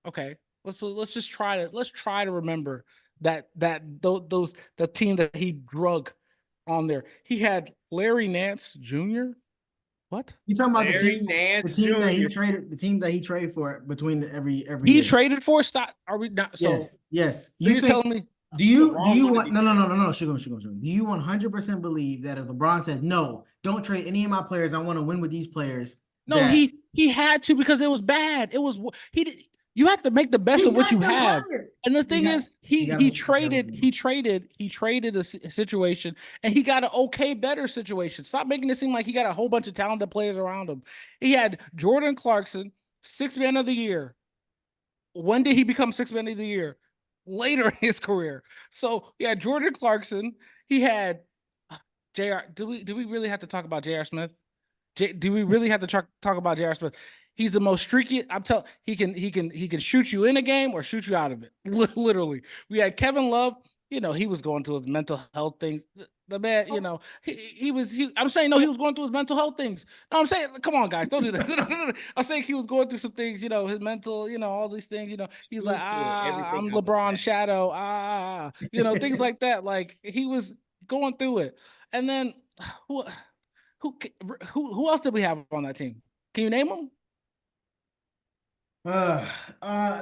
Okay, let's try to remember the team that he drug on there. He had Larry Nance Jr. What? You talking about the team that he traded for between every he year. traded for? Stop. Are we not? So yes. You telling me? Do you want no Sugar. Do you 100% believe that if LeBron said no, don't trade any of my players, I want to win with these players? No, he had to because it was bad. It was you have to make the best of what you have. And the thing is, he traded a situation and he got an better situation. Stop making it seem like he got a whole bunch of talented players around him. He had Jordan Clarkson, 6th man of the year. When did he become 6th man of the year? Later in his career. So he had Jordan Clarkson. He had JR. Do we really have to talk about JR Smith? Do we really have to talk about JR Smith? He's the most streaky. I'm telling. He can shoot you in a game or shoot you out of it. Literally. We had Kevin Love. He was going through his mental health things. The man, I'm saying no, he was going through his mental health things. No, I'm saying, come on, guys, don't do that. I'm saying he was going through some things, his mental, all these things, he's like, I'm LeBron's shadow, things like that. Like he was going through it. And then who else did we have on that team? Can you name them? The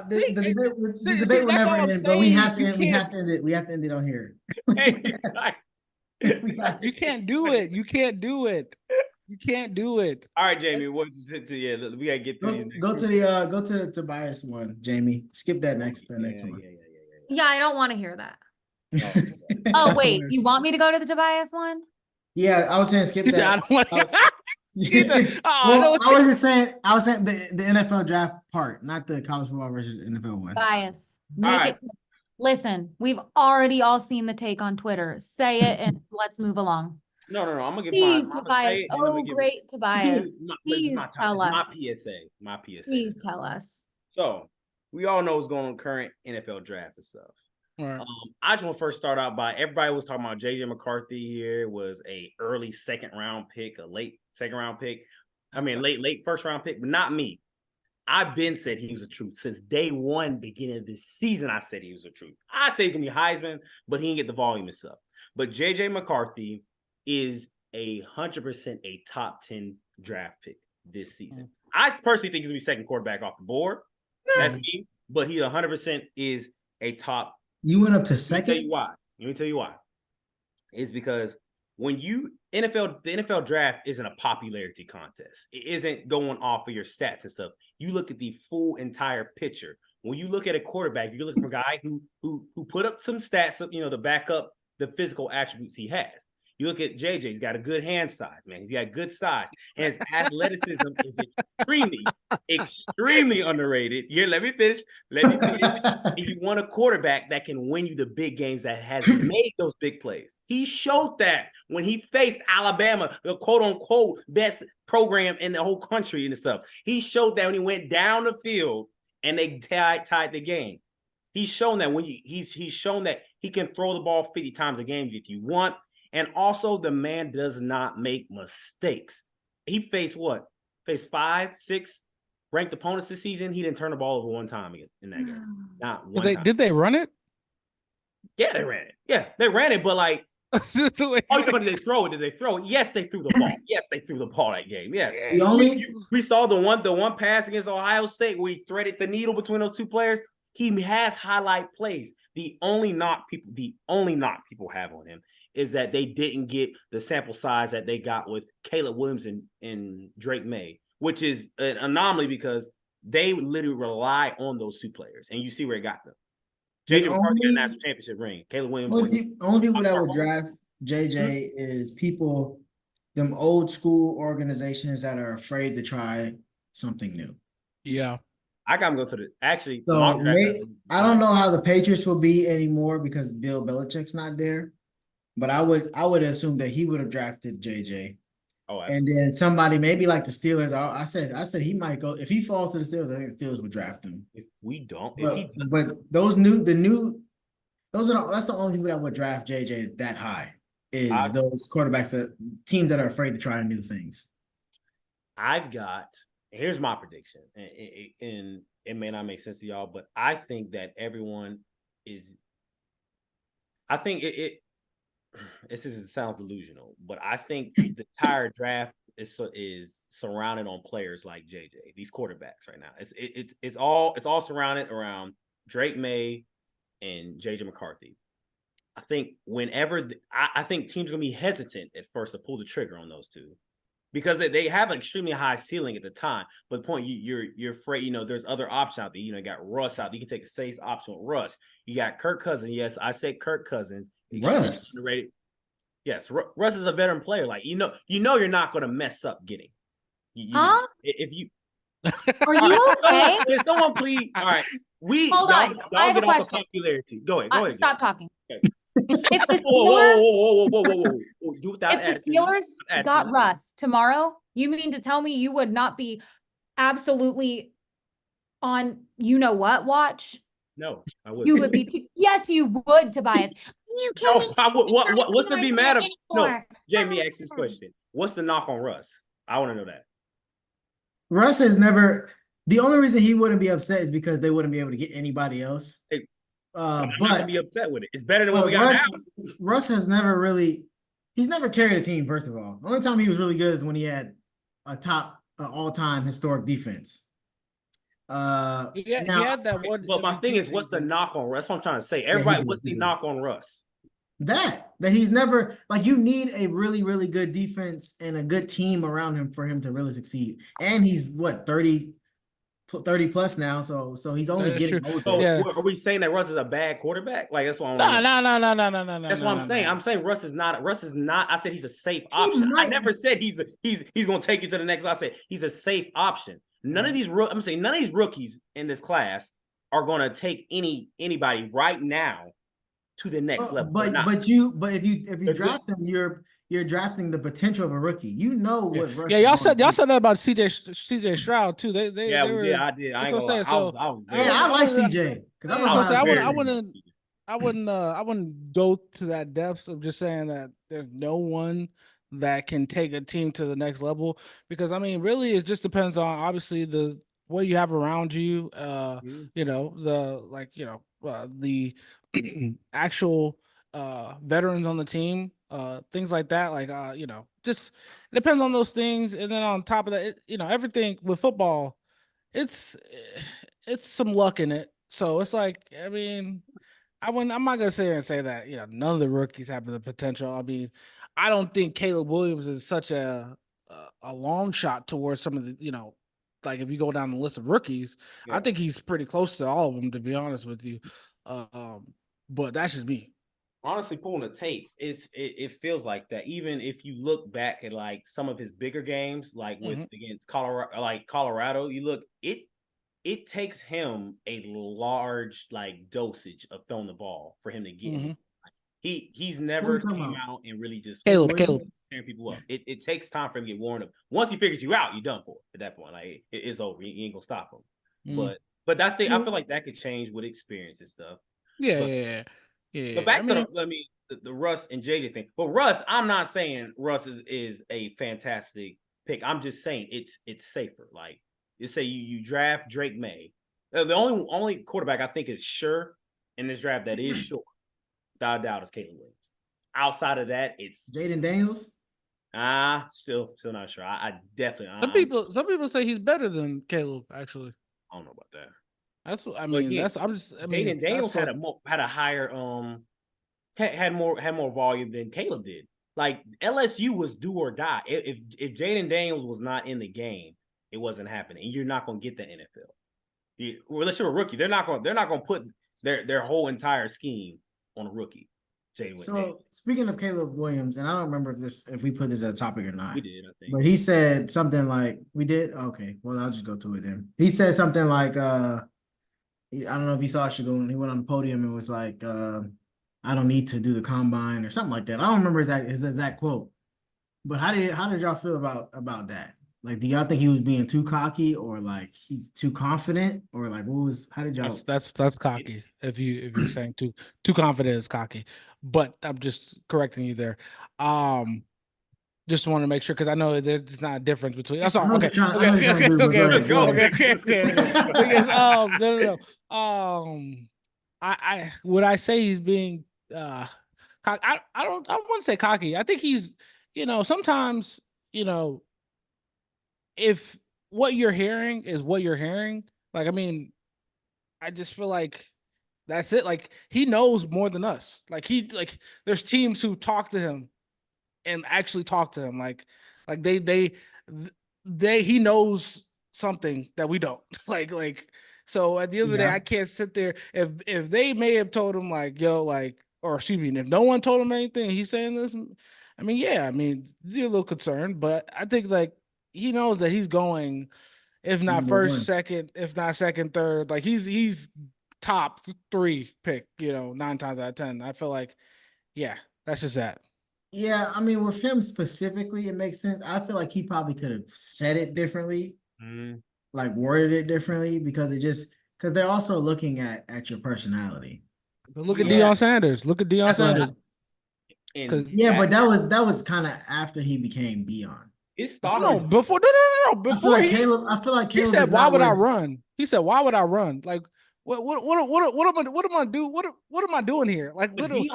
debate will never end, but we have to end it on here. You can't do it. You can't do it. All right, Jamie. We gotta get through. Go to the Tobias one, Jamie. Skip that next one. Yeah, I don't want to hear that. Oh wait, you want me to go to the Tobias one? Yeah, I was saying skip that. I don't want He said, "Oh, I know Well, what you-" I was saying the NFL draft part, not the college football versus NFL one. Bias. All Make right. it clear. Listen, we've already all seen the take on Twitter. Say it and let's move along. No. I'm gonna give Please, I'm gonna say Tobias. it, and I'm gonna Oh, give great, Tobias. Please tell it's my us. PSA. My PSA. Please tell us. So we all know what's going on current NFL draft and stuff. All right. I just want to first start out by everybody was talking about JJ McCarthy here was a early second round pick, a late second round pick. I mean, late first round pick, but not me. I've been said he was a truth since day one, beginning of this season. I said he was a truth. I say he's gonna be Heisman, but he didn't get the volume and stuff. But JJ McCarthy is 100% a top 10 draft pick this season. I personally think he's gonna be second quarterback off the board. That's me, but he 100% is a top. You went up to Let me second? tell you why. It's because when the NFL draft isn't a popularity contest. It isn't going off of your stats and stuff. You look at the full entire picture. When you look at a quarterback, you're looking for a guy who put up some stats, to back up the physical attributes he has. You look at JJ, he's got a good hand size, man. He's got good size. And his athleticism is extremely underrated. Let me finish. And you want a quarterback that can win you the big games, that has made those big plays. He showed that when he faced Alabama, the quote-unquote best program in the whole country and stuff. He showed that when he went down the field and they tied the game. He's shown that he's shown that he can throw the ball 50 times a game if you want. And also, the man does not make mistakes. He faced 5, 6 ranked opponents this season. He didn't turn the ball over one time again in that game. Not one time. Did they run it? Yeah, they ran it. Yeah, they ran it, but like, oh, you talking about did they throw it? Did they throw it? Yes, they threw the ball. Yes, they threw the ball that game. Yes. We saw the one pass against Ohio State where he threaded the needle between those two players. He has highlight plays. The only knock people have on him is that they didn't get the sample size that they got with Caleb Williams and Drake May, which is an anomaly because they literally rely on those two players, and you see where it got them. JJ McCarthy got a national championship ring. Caleb Williams. Only people that would draft JJ is them old school organizations that are afraid to try something new. Yeah. I got him go to the I don't know how the Patriots will be anymore because Bill Belichick's not there, but I would assume that he would have drafted JJ. Oh, absolutely. And then somebody maybe like the Steelers. I said he might go if he falls to the Steelers. I think the Steelers would draft him. If we don't, but that's the only people that would draft JJ that high is those quarterbacks teams that are afraid to try new things. Here's my prediction, and it may not make sense to y'all, but I think that everyone is. I think it sounds delusional, but I think the entire draft is surrounded on players like JJ, these quarterbacks right now. It's all surrounded around Drake May and JJ McCarthy. I think I think teams are gonna be hesitant at first to pull the trigger on those two. Because they have an extremely high ceiling at the time, but the point you're afraid, there's other options out there. You got Russ out there. You can take a safe option with Russ. You got Kirk Cousins. Yes, I say Kirk Cousins. Russ. Yes, Russ is a veteran player. Like you're not going to mess up getting. If you are you okay? Can someone please? All right, hold on. I have a question. Popularity. Go ahead. Stop talking. Okay. If the Steelers got Russ tomorrow, you mean to tell me you would not be absolutely on watch? No, I wouldn't. You would be. Yes, you would, Tobias. You can't. What's to be mad of? No, Jamie asked this question. What's the knock on Russ? I want to know that. Russ has never. The only reason he wouldn't be upset is because they wouldn't be able to get anybody else. I'm not gonna be upset with it. It's better than what we got now. Russ has he's never carried a team, first of all. The only time he was really good is when he had a all-time historic defense. He had that one. But my thing is, what's the knock on Russ? That's what I'm trying to say. Everybody, what's the knock on Russ? That he's never you need a really, really good defense and a good team around him for him to really succeed. And he's 30 30 plus now, so he's only That's getting true. older. So Yeah. are we saying that Russ is a bad quarterback? Like that's what I No, want to know. no. That's what I'm saying. I'm saying Russ is not. I said he's a safe option. I might- never said he's going to take you to the next level. I said he's a safe option. None of these rookies in this class are going to take anybody right now to the next level. But if you draft them, you're drafting the potential of a rookie. You know what Russ. Yeah, y'all said that about CJ Stroud too. They were. Yeah, I did. I ain't gonna lie. I like CJ because I wouldn't go to that depth of just saying that there's no one that can take a team to the next level, because I mean, really, it just depends on obviously what you have around you. You know, the actual veterans on the team, things like that. Like you know, just it depends on those things. And then on top of that, everything with football, it's some luck in it. So it's like, I mean, I'm not gonna sit here and say that none of the rookies have the potential. I mean, I don't think Caleb Williams is such a long shot towards some of the like if you go down the list of rookies, I think he's pretty close to all of them, to be honest with you. But that's just me. Honestly, pulling the tape, it feels like that. Even if you look back at like some of his bigger games, like against Colorado, you look it takes him a large like dosage of throwing the ball for him to get him. He's never came out and really just Caleb tearing people up. It takes time for him to get warmed up. Once he figures you out, you're done for at that point. Like it's over. You ain't gonna stop him. But I feel like that could change with experience and stuff. Yeah. But back to the Russ and JJ thing. But Russ, I'm not saying Russ is a fantastic pick. I'm just saying it's safer. Like you say, you draft Drake May. The only quarterback I think is sure in this draft that is sure, without a doubt, is Caleb Williams. Outside of that, it's Jaden Daniels. Still not sure. I definitely. Some people say he's better than Caleb. Actually, I don't know about that. That's what I mean. Jaden Daniels had a higher had more volume than Caleb did. Like LSU was do or die. If Jaden Daniels was not in the game, it wasn't happening. You're not going to get the NFL. Unless you're a rookie, they're not going to put their whole entire scheme on a rookie. So speaking of Caleb Williams, and I don't remember if we put this as a topic or not. We did, I think. But he said something like, we did? Okay, well, I'll just go to it then. He said something like, I don't know if you saw Segun. He went on the podium and was like, I don't need to do the combine or something like that. I don't remember his exact quote. But how did y'all feel about that? Like, do y'all think he was being too cocky, or like he's too confident, or like how did y'all? That's cocky. If you're saying too confident is cocky, but I'm just correcting you there. Just want to make sure, because I know there's not a difference between. I'm sorry. Okay. No. I would I say he's being cocky? I wouldn't say cocky. I think he's sometimes if what you're hearing is what you're hearing, like, I mean, I just feel like that's it. Like, he knows more than us. Like, there's teams who talk to him and actually talk to him. Like he knows something that we don't. Like, so at the end of the day, I can't sit there. If they may have told him like, yo, like, or excuse me, if no one told him anything, he's saying this. I mean, yeah, I mean, you're a little concerned, but I think like he knows that he's going, if not first, second, if not second, third, like he's top 3 pick, 9 times out of 10. I feel like, yeah, that's just that. Yeah, I mean, with him specifically, it makes sense. I feel like he probably could have said it differently, like worded it differently, because they're also looking at your personality. But look at Deion Sanders. Look at Deion Sanders. But that was kind of after he became Deion. I feel like Caleb. He said, "Why would I run?" He said, "Why would I run? Like, what am I do? What am I doing here? Like, literally."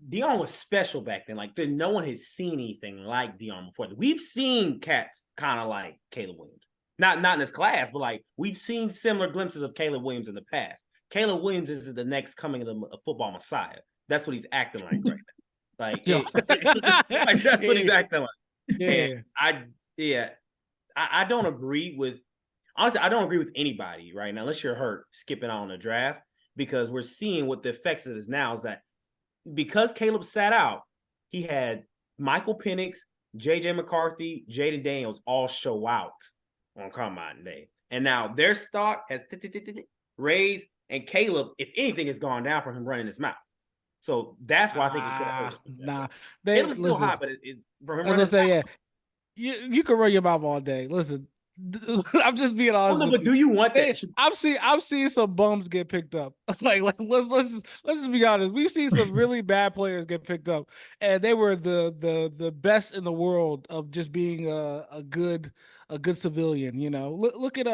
Deion was special back then. Like, no one has seen anything like Deion before. We've seen cats kind of like Caleb Williams, not in this class, but like we've seen similar glimpses of Caleb Williams in the past. Caleb Williams is the next coming of the football messiah. That's what he's acting like right now. Like, like that's what he's acting like. Yeah, and I don't agree with. honestly, I don't agree with anybody right now, unless you're hurt, skipping out on the draft, because we're seeing what the effects of this now is that because Caleb sat out, he had Michael Penix, JJ McCarthy, Jaden Daniels all show out on Combine Day. And now their stock has raised, and Caleb, if anything, has gone down from him running his mouth. So that's why I think it could have hurt. Nah, Caleb's still hot, but it's from him running his mouth. You can run your mouth all day. Listen, I'm just being honest. But do you want that? I've seen some bums get picked up. like let's just be honest. We've seen some really bad players get picked up, and they were the best in the world of just being a good civilian. You know, look at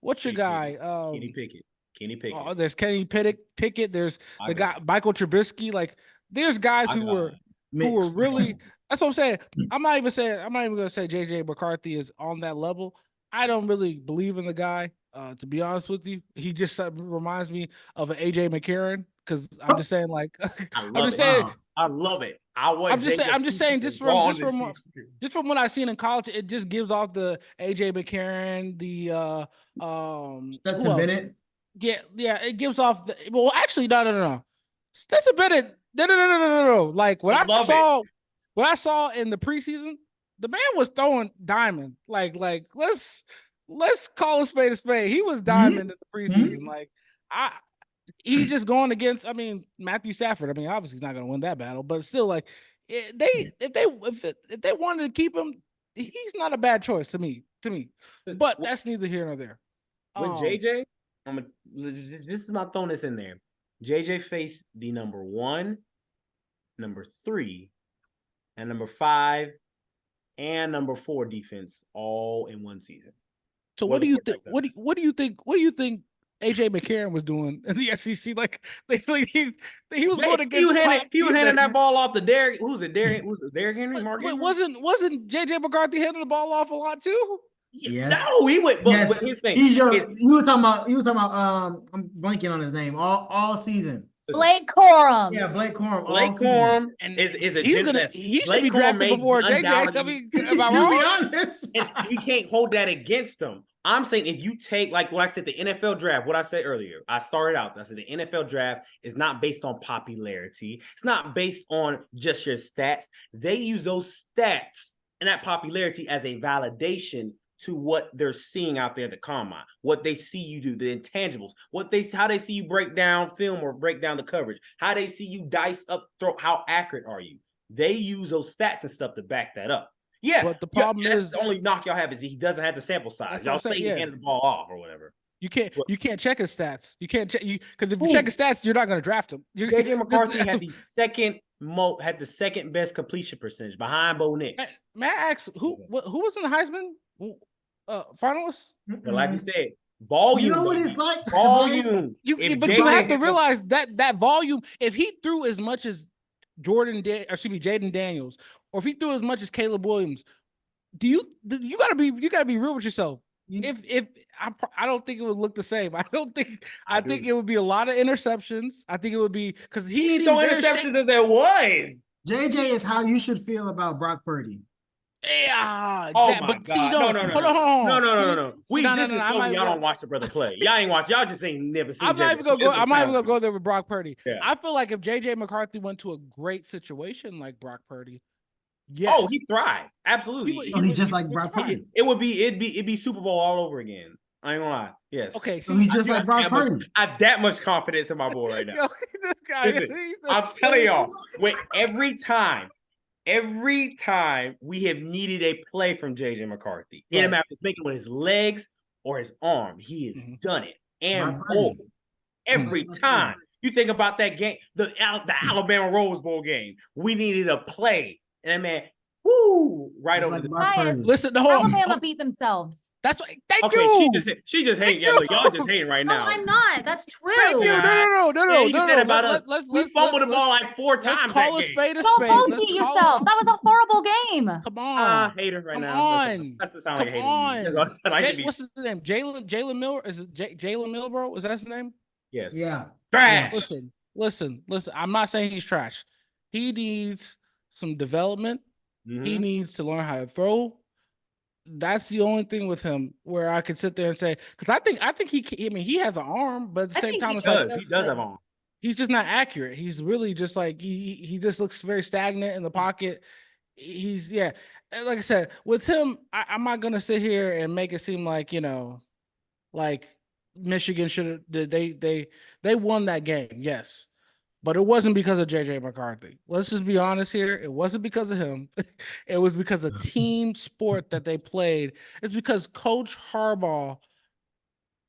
what's your guy? Kenny Pickett. Kenny Pickett. Oh, there's Kenny Pickett. There's the guy Michael Trubisky. Like there's guys who were really. That's what I'm saying. I'm not even gonna say JJ McCarthy is on that level. I don't really believe in the guy. To be honest with you, he just reminds me of an AJ McCarron. Because I'm just saying, like, I love it. I'm just saying, just from what I've seen in college, it just gives off the AJ McCarron, the Stetson Bennett. Yeah, it gives off the. Well, actually, no. Stetson Bennett. No. Like what I saw in the preseason, the man was throwing diamond. Like let's call a spade. He was diamond in the preseason. Like he's just going against. I mean, Matthew Stafford. I mean, obviously he's not going to win that battle, but still, like if they wanted to keep him, he's not a bad choice to me. But that's neither here nor there. With JJ, this is my throwing this in there. JJ faced the number 1, number 3, and number 5 and number 4 defense all in one season. So what do you think? What do you think AJ McCarron was doing in the SEC? Like he was going against. He was handing that ball off to Derrick. Who's it? Derrick Henry? Mark Henry? Wasn't JJ McCarthy handing the ball off a lot too? Yes. No, he went. But his thing. You were talking about. I'm blanking on his name all season. Blake Corum. Yeah, Blake Corum. Blake Corum is a he should be drafted before JJ. Am I wrong? To be honest, and you can't hold that against him. I'm saying if you take, like what I said, the NFL draft, what I said earlier, I started out, I said the NFL draft is not based on popularity. It's not based on just your stats. They use those stats and that popularity as a validation to what they're seeing out there at the combine, what they see you do, the intangibles, how they see you break down film or break down the coverage, how they see you dice up, how accurate are you? They use those stats and stuff to back that up. Yeah, but the problem is the only knock y'all have is he doesn't have the sample size. Y'all say he handed the ball off or whatever. You can't check his stats. You can't check because if you check his stats, you're not going to draft him. JJ McCarthy had the second best completion percentage behind Bo Nix. May I ask who was in the Heisman finalists? But like you said, volume. You know what it's like? Volume. But you have to realize that volume. If he threw as much as Jaden Daniels, or if he threw as much as Caleb Williams, you gotta be real with yourself. If I don't think it would look the same. I think it would be a lot of interceptions. I think it would be because he throwing interceptions as there was. JJ is how you should feel about Brock Purdy. Yeah. Oh my God. No. Y'all don't watch the brother play. Y'all ain't watch. Y'all just ain't never seen. I'm not even gonna go there with Brock Purdy. Yeah. I feel like if JJ McCarthy went to a great situation like Brock Purdy, yes. Oh, he thrived. Absolutely. He just like Brock Purdy. It'd be Super Bowl all over again. I ain't gonna lie. Yes. Okay. So he's just like Brock Purdy. I have that much confidence in my boy right now. Listen, I'm telling y'all, every time we have needed a play from JJ McCarthy, it matters if it's making with his legs or his arm, he has done it. And every time. You think about that game, the Alabama Rose Bowl game. We needed a play. And man, right over the top. Listen, Alabama beat themselves. That's right. Thank you. She just hating. Y'all just hating right now. No, I'm not. That's true. Thank you. No. You said about us. We fumbled the ball like 4 times. Let's call a spade a spade. Don't bullshit yourself. That was a horrible game. Come on. Hater right now. Come on. That's the sound like hater. What's his name? Jalen Miller? Is it Jalen Milbro? Is that his name? Yes. Yeah. Trash. Listen. I'm not saying he's trash. He needs some development. Mm-hmm. He needs to learn how to throw. that's the only thing with him where I could sit there and say, because I think he has an arm, but at the I same think time, he it's like does. He does have on. he's just not accurate. He's really just like he just looks very stagnant in the pocket. He's and like I said, with him, I'm not gonna sit here and make it seem like like Michigan should have they won that game, yes. But it wasn't because of JJ McCarthy. Let's just be honest here. It wasn't because of him. It was because of team sport that they played. It's because Coach Harbaugh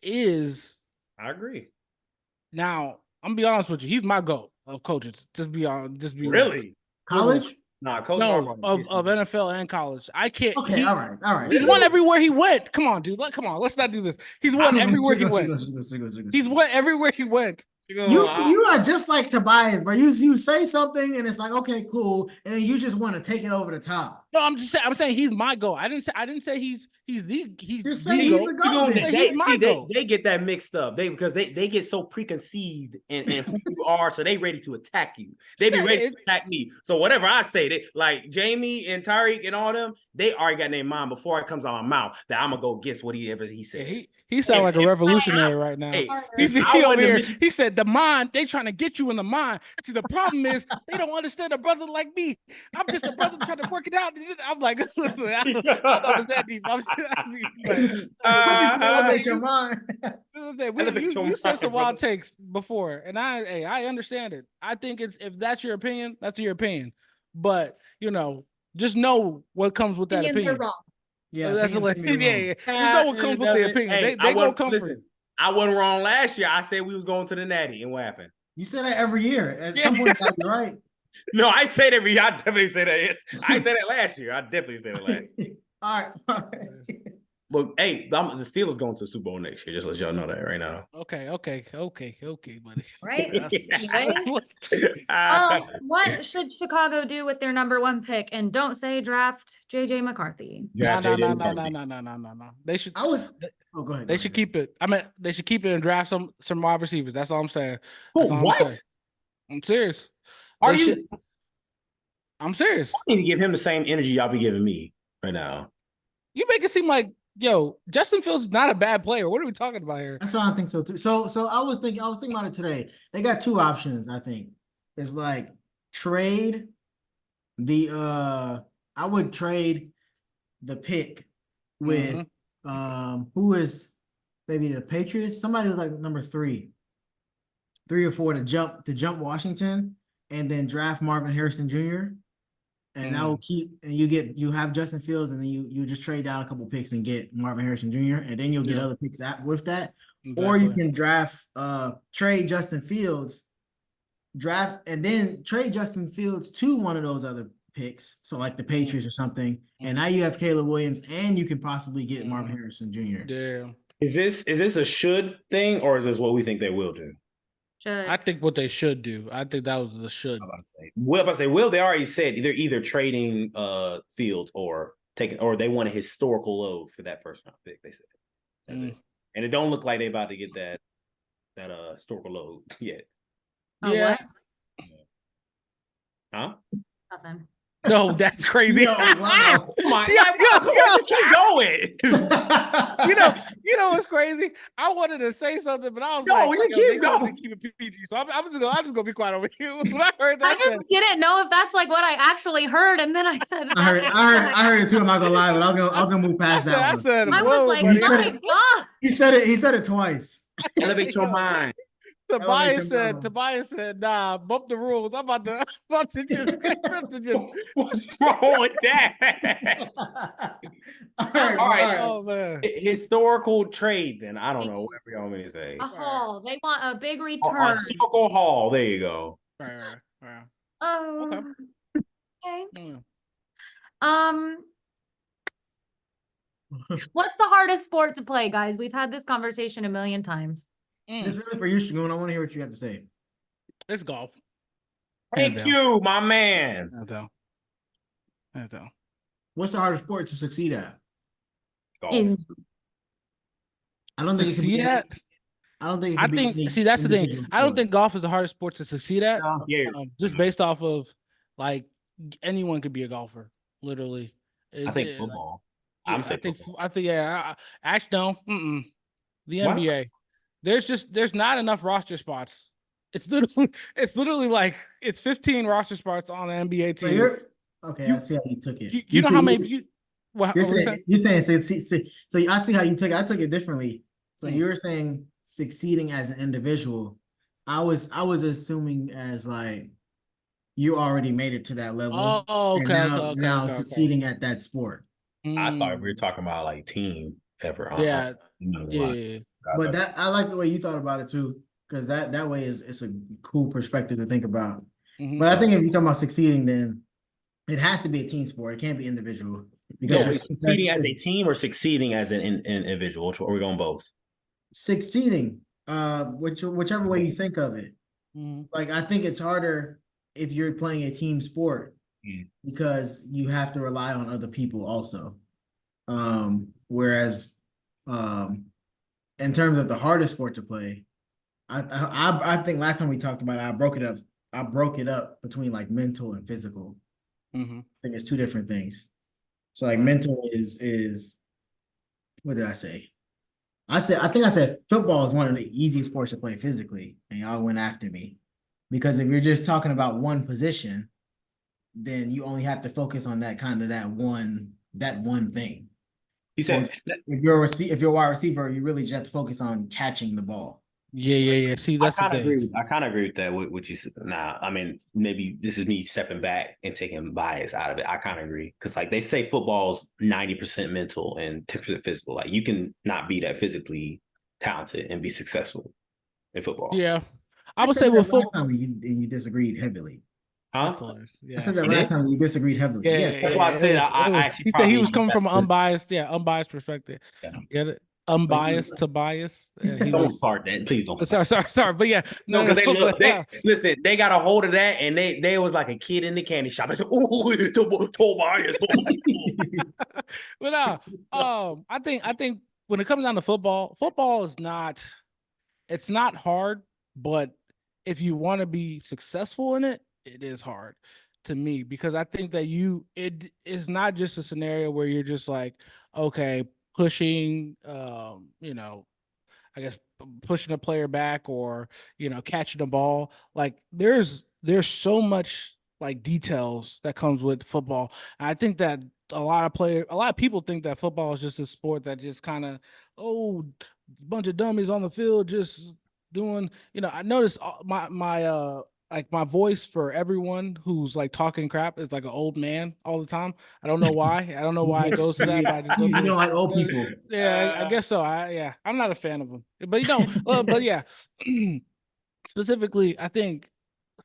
is I agree. now. I'm gonna be honest with you. He's my GOAT of coaches. Just be honest. Just be Really? College? Nah, Coach no Harbaugh of NFL and college. I can't. Okay, all right. He's won everywhere he went. Come on, dude. Come on. Let's not do this. He's won everywhere he went. He's won everywhere he went. You are just like Tobias, bro. You say something and it's like, okay, cool, and then you just want to take it over the top. No, I'm saying he's my GOAT. I didn't say he's You're saying he's the GOAT. They get that mixed up. Because they get so preconceived in who you are, so they ready to attack you. They be ready to attack me. So whatever I say, they like Jamie and Tyreek and all them, they already got in their mind before it comes out of my mouth that I'm gonna go guess what he said. Yeah, he sound like a revolutionary right now. Hey, He's over here. He said the mind, they trying to get you in the mind. See, the problem is they don't understand a brother like me. I'm just a brother trying to work it out. I'm like, I don't know if it's that deep. Elevate your mind. You said some wild takes before, and I understand it. I think if that's your opinion, that's your opinion. But just know what comes with that opinion. Are wrong. Yeah, that's just know what comes with the opinion. Hey, they go come for you. I wasn't wrong last year. I said we was going to the Natty, and what happened? You say that every year. At some point, you're right. No, I say that every year. I definitely say that. I said that last year. I definitely said it last year. All right. But hey, the Steelers going to the Super Bowl next year. Just let y'all know that right now. Okay, buddy. Right. What should Chicago do with their number 1 pick? And don't say draft JJ McCarthy. No. They should. Go ahead. They should keep it. I mean, they should keep it and draft some wide receivers. That's all I'm saying. What? I'm serious. Are you? I'm serious. I need to give him the same energy y'all be giving me right now. You make it seem like, Justin Fields is not a bad player. What are we talking about here? That's what I think so too. So I was thinking about it today. They got 2 options, I think. It's like trade the I would trade the pick with who is maybe the Patriots, somebody who's like number 3 or 4 to jump Washington, and then draft Marvin Harrison Jr. And that will keep, and you have Justin Fields, and then you just trade down a couple picks and get Marvin Harrison Jr. and then you'll get other picks with that. Exactly. Or you can trade Justin Fields, and then trade Justin Fields to one of those other picks. So like the Patriots or something. And now you have Caleb Williams, and you can possibly get Marvin Harrison Jr. Yeah. Is this a should thing, or is this what we think they will do? I think what they should do. I think that was the should. They already said either trading Fields or taking, or they want a historical load for that first round pick. They said, and it don't look like they about to get that historical load yet. Oh, yeah. What? Huh? Nothing. No, that's crazy. Yo, wow. Come on, just keep going. You know what's crazy? I wanted to say something, but I was keep going. Keep it PG. So I'm just gonna be quiet over here. When I heard that, I just didn't know if that's like what I actually heard, and then I said, I heard it too. I'm not gonna lie, but I was gonna move past that. I was like, my God. He said it twice. Elevate your mind. Tobias said, nah, bump the rules. I'm about to just What's wrong with that? All right. Oh, man. Historical trade, then. I don't know whatever you want me to say. A haul. They want a big return. Historical haul. There you go. Right. Okay. What's the hardest sport to play, guys? We've had this conversation a million times. It's really for you, Segun. I want to hear what you have to say. It's golf. Thank you, my man. That's all. What's the hardest sport to succeed at? Golf. I don't think it can be that. See, that's the thing. I don't think golf is the hardest sport to succeed at. Just based off of like anyone could be a golfer, literally. I think football. I'm I saying think football. actually no. The Why? NBA. There's not enough roster spots. It's literally like it's 15 roster spots on an NBA So team. you're okay. I You see how you took it. you know how many you what You're were you saying saying? so I see how you took it. I took it differently. So Hmm. you're saying succeeding as an individual. I was assuming as like you already made it to that level, Oh, and okay, okay, okay, now okay, okay. succeeding at that sport. I thought we were Mm, talking about like team effort. yeah, Why. yeah. But that I like the way you thought about it too, because that way is it's a cool perspective to think about. Mhm. But I think if you're talking about succeeding, then it has to be a team sport. It can't be individual So because Yeah. you're succeeding as a team or succeeding as an individual? Or are we going both? succeeding. Whichever way you think of it. Mhm. Like I think it's harder if you're playing a team sport Mm. because you have to rely on other people also. Whereas in terms of the hardest sport to play, I think last time we talked about it, I broke it up. I broke it up between like mental and physical. Mhm. I think it's two different things. So like Right. mental is what did I say? I think I said football is one of the easiest sports to play physically, and y'all went after me. Because if you're just talking about one position, then you only have to focus on that one thing. You For said if you're a wide receiver, you really just have to focus on catching the ball. Yeah. See, I that's the kind of thing. agree. I kind of agree with that. What you said. Nah, I mean, maybe this is me stepping back and taking bias out of it. I kind of agree because, like, they say football's 90% mental and 10% physical. Like, you can not be that physically talented and be successful in football. Yeah. I I would said say that with last football, time you disagreed heavily. that's Huh? hilarious. I Yeah. said that I last did. time you disagreed heavily. Yeah, Yes. yeah, That's why I yeah. said It I was. actually He said he was probably coming from an unbiased perspective. yeah. Get it? So Unbiased to bias. Yeah, he Don't was. start that. Please don't. Sorry. But yeah, No, no, because they no. look. But They listen. They got a hold of that, and they was like a kid in the candy shop. They said, "Oh, Tobias." but I think when it comes down to football is not. It's not hard, but if you want to be successful in it, it is hard to me because I think that it is not just a scenario where you're just like, okay, pushing, I guess pushing a player back or catching the ball. Like there's so much like details that comes with football. And I think that a lot of people think that football is just a sport that just kind of bunch of dummies on the field just doing. I noticed like my voice for everyone who's like talking crap is like an old man all the time. I don't know why. I don't know why it goes to that, but I just go You through. don't like old people. Yeah, I guess so. I'm not a fan of them, but but yeah, specifically, I think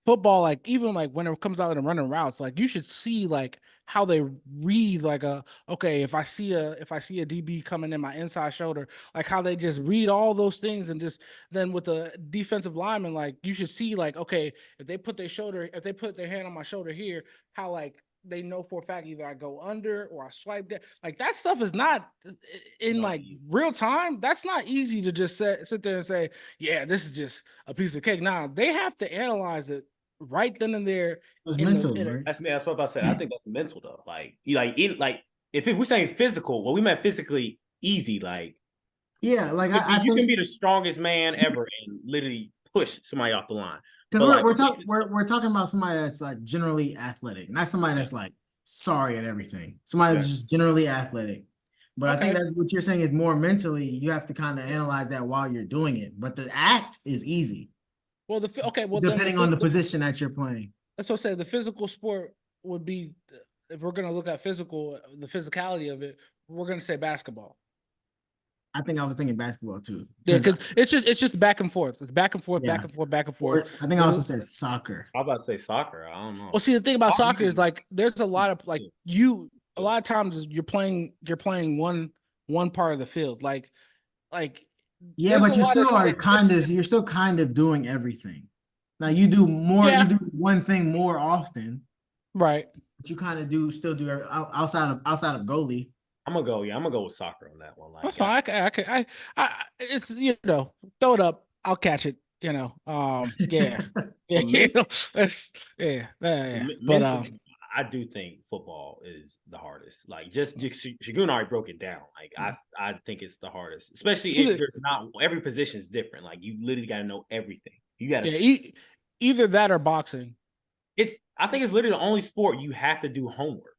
football, like even like when it comes out and running routes, like you should see like how they read like okay, if I see a DB coming in my inside shoulder, like how they just read all those things and just then with the defensive lineman, like you should see like okay, if they put their hand on my shoulder here, how like they know for a fact either I go under or I swipe that. Like that stuff is not in like real time. That's not easy to just sit there and say, yeah, this is just a piece of cake. Now they have to analyze it right then and there. It's mental, In a, right? That's what I said. I think that's mental though. Like if we're saying physical, well, we meant physically easy. Like Yeah, like I you can think be the strongest man ever and literally push somebody off the line. because But like we're talking about somebody that's like generally athletic, not somebody that's like sorry at everything. Somebody that's just generally athletic. But I think okay. that's what you're saying is more mentally. You have to kind of analyze that while you're doing it. But the act is easy, Well, then depending on the position that you're playing. that's what I say. The physical sport would be if we're gonna look at the physicality of it. We're gonna say basketball. I think I was thinking basketball too. Yeah, Because because it's just back and forth. It's back and forth, yeah, back and forth, back and forth. or I think I also said soccer. I was about to say soccer. I don't know. Well, see, the thing about soccer is Soccer- like there's a lot of like a lot of times you're playing one part of the field. Like Yeah, there's but a lot of you're still kind of doing everything. Now you do yeah, you do one thing more often, right. but you kind of still do outside of goalie. I'm gonna go. Yeah, I'm gonna go with soccer on that one. That's Like, fine. It's throw it up. I'll catch it. Yeah, yeah, for men- that's yeah. But mentally, I do think football is the hardest. Like just Segun already broke it down. Like I think it's the hardest, especially if there's not every position is different. Like you literally got to know everything. You got to either that or boxing. I think it's literally the only sport you have to do homework.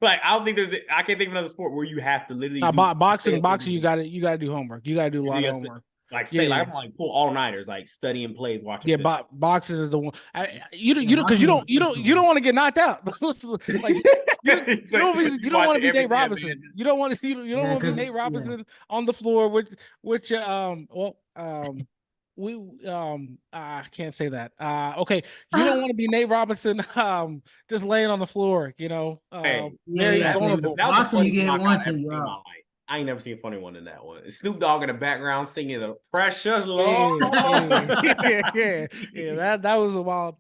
Like I don't think I can't think of another sport where you have to literally boxing. You got to do homework. You got to do a lot of homework. Like I'm like pull all-nighters, like studying plays, watching. Yeah, boxing is the one. You don't want to get knocked out. Like you don't want to be Nate Robinson. You don't want to want to be Nate Robinson on the floor, which I can't say that. Okay, you don't want to be Nate Robinson, just laying on the floor. Boxing you get one thing. I ain't never seen a funny one in that one. Snoop Dogg in the background singing "The Precious Lord." Yeah. That was a wild.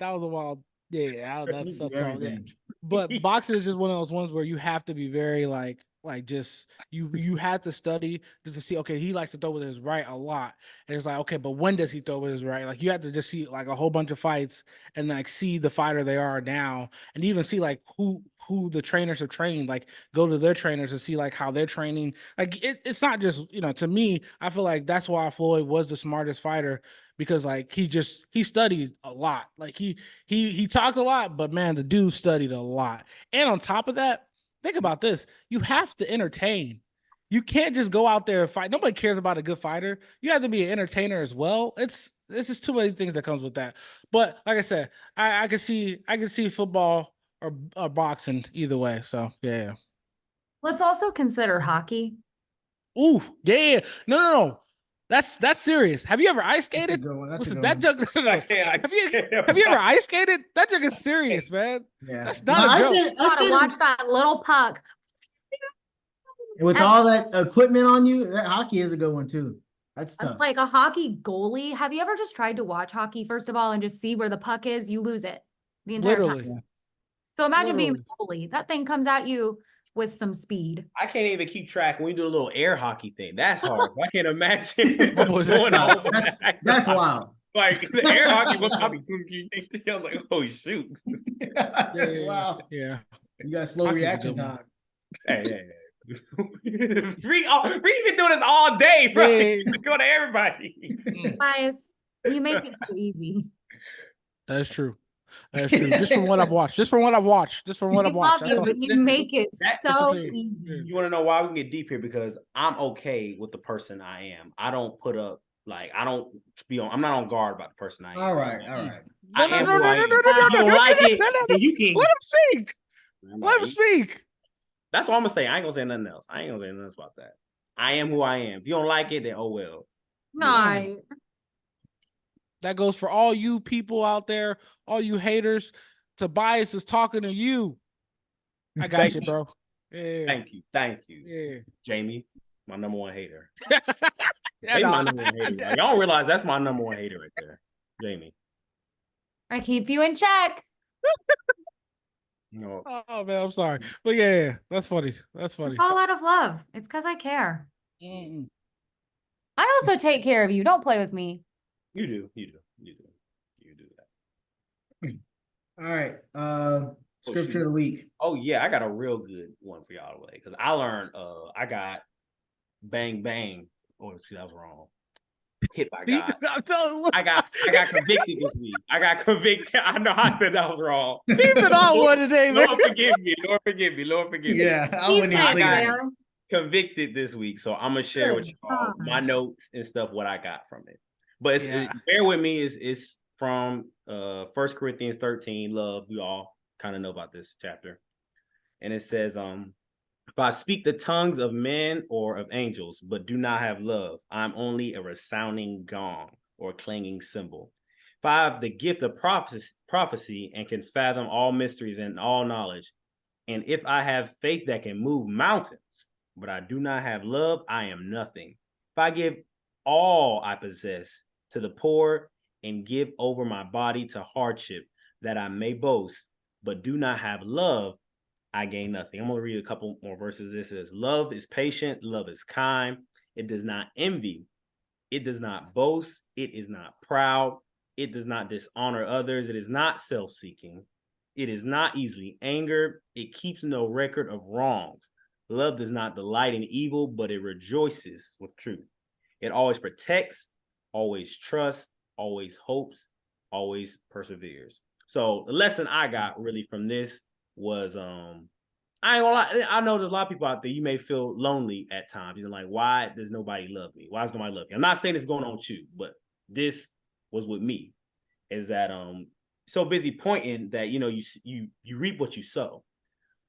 Yeah, that's all. Yeah. But boxing is just one of those ones where you have to be very like just you have to study just to see. Okay, he likes to throw with his right a lot, and it's like, okay, but when does he throw with his right? Like you have to just see like a whole bunch of fights and like see the fighter they are now, and even see like who the trainers have trained, like go to their trainers and see like how they're training. Like it's not just, to me, I feel like that's why Floyd was the smartest fighter, because like he studied a lot. Like he talked a lot, but man, the dude studied a lot. And on top of that, think about this. You have to entertain. You can't just go out there and fight. Nobody cares about a good fighter. You have to be an entertainer as well. It's just too many things that comes with that. But like I said, I can see football or boxing either way. So yeah. Let's also consider hockey. Ooh, yeah. No. That's serious. Have you ever ice skated? Listen, that jug. Have you ever ice skated? That jug is serious, man. Yeah. That's not a joke. I gotta watch that little puck. With all that equipment on you, that hockey is a good one too. That's tough. Like a hockey goalie. Have you ever just tried to watch hockey, first of all, and just see where the puck is? You lose it the entire time. So imagine being a goalie. That thing comes at you with some speed. I can't even keep track when we do a little air hockey thing. That's hard. I can't imagine what's going on. That's wild. Like the air hockey was probably I was like, oh shoot. That's wild. Yeah. You got slow reaction time. Hey. Reed's been doing this all day, bro. Hey. Go to everybody. Bias, you make it so easy. That's true. Just from what I've watched. I love you, but you make it so easy. You want to know why we can get deep here? Because I'm okay with the person I am. I don't put up I'm not on guard about the person I am. All right. No. You don't like it, you can let him speak. That's all I'm gonna say. I ain't gonna say nothing else. I ain't gonna say nothing else about that. I am who I am. If you don't like it, then oh well. No. That goes for all you people out there, all you haters. Tobias is talking to you. I got you, bro. Yeah. Thank you. Yeah. Jamie, my number one hater. My number one hater. Like, y'all don't realize that's my number one hater right there. Jamie. I keep you in check. No. Oh man, I'm sorry. But yeah, that's funny. It's all out of love. It's because I care. Mm-mm. I also take care of you. Don't play with me. You do that. All right. Scripture of the week. Oh yeah, I got a real good one for y'all today because I learned. I got bang bang. Oh, see, that was wrong. Hit by God. I got convicted this week. I got convicted. I know I said that was wrong. Even on one today, man. Lord forgive me. Yeah, I got convicted this week, so I'm gonna share with y'all my notes and stuff what I got from it. But bear with me. It's from 1 Corinthians 13. Love, we all kind of know about this chapter, and it says, if I speak the tongues of men or of angels, but do not have love, I'm only a resounding gong or clanging cymbal. If I have the gift of prophecy and can fathom all mysteries and all knowledge, and if I have faith that can move mountains, but I do not have love, I am nothing. If I give all I possess to the poor and give over my body to hardship that I may boast, but do not have love, I gain nothing. I'm going to read a couple more verses. This says, love is patient. Love is kind. It does not envy. It does not boast. It is not proud. It does not dishonor others. It is not self-seeking. It is not easily angered. It keeps no record of wrongs. Love does not delight in evil, but it rejoices with truth. It always protects, always trusts, always hopes, always perseveres. So the lesson I got really from this was, I ain't gonna lie, I know there's a lot of people out there, you may feel lonely at times. You're like, why does nobody love me? Why does nobody love me? I'm not saying it's going on with you, but this was with me. Is that so busy pointing that you reap what you sow.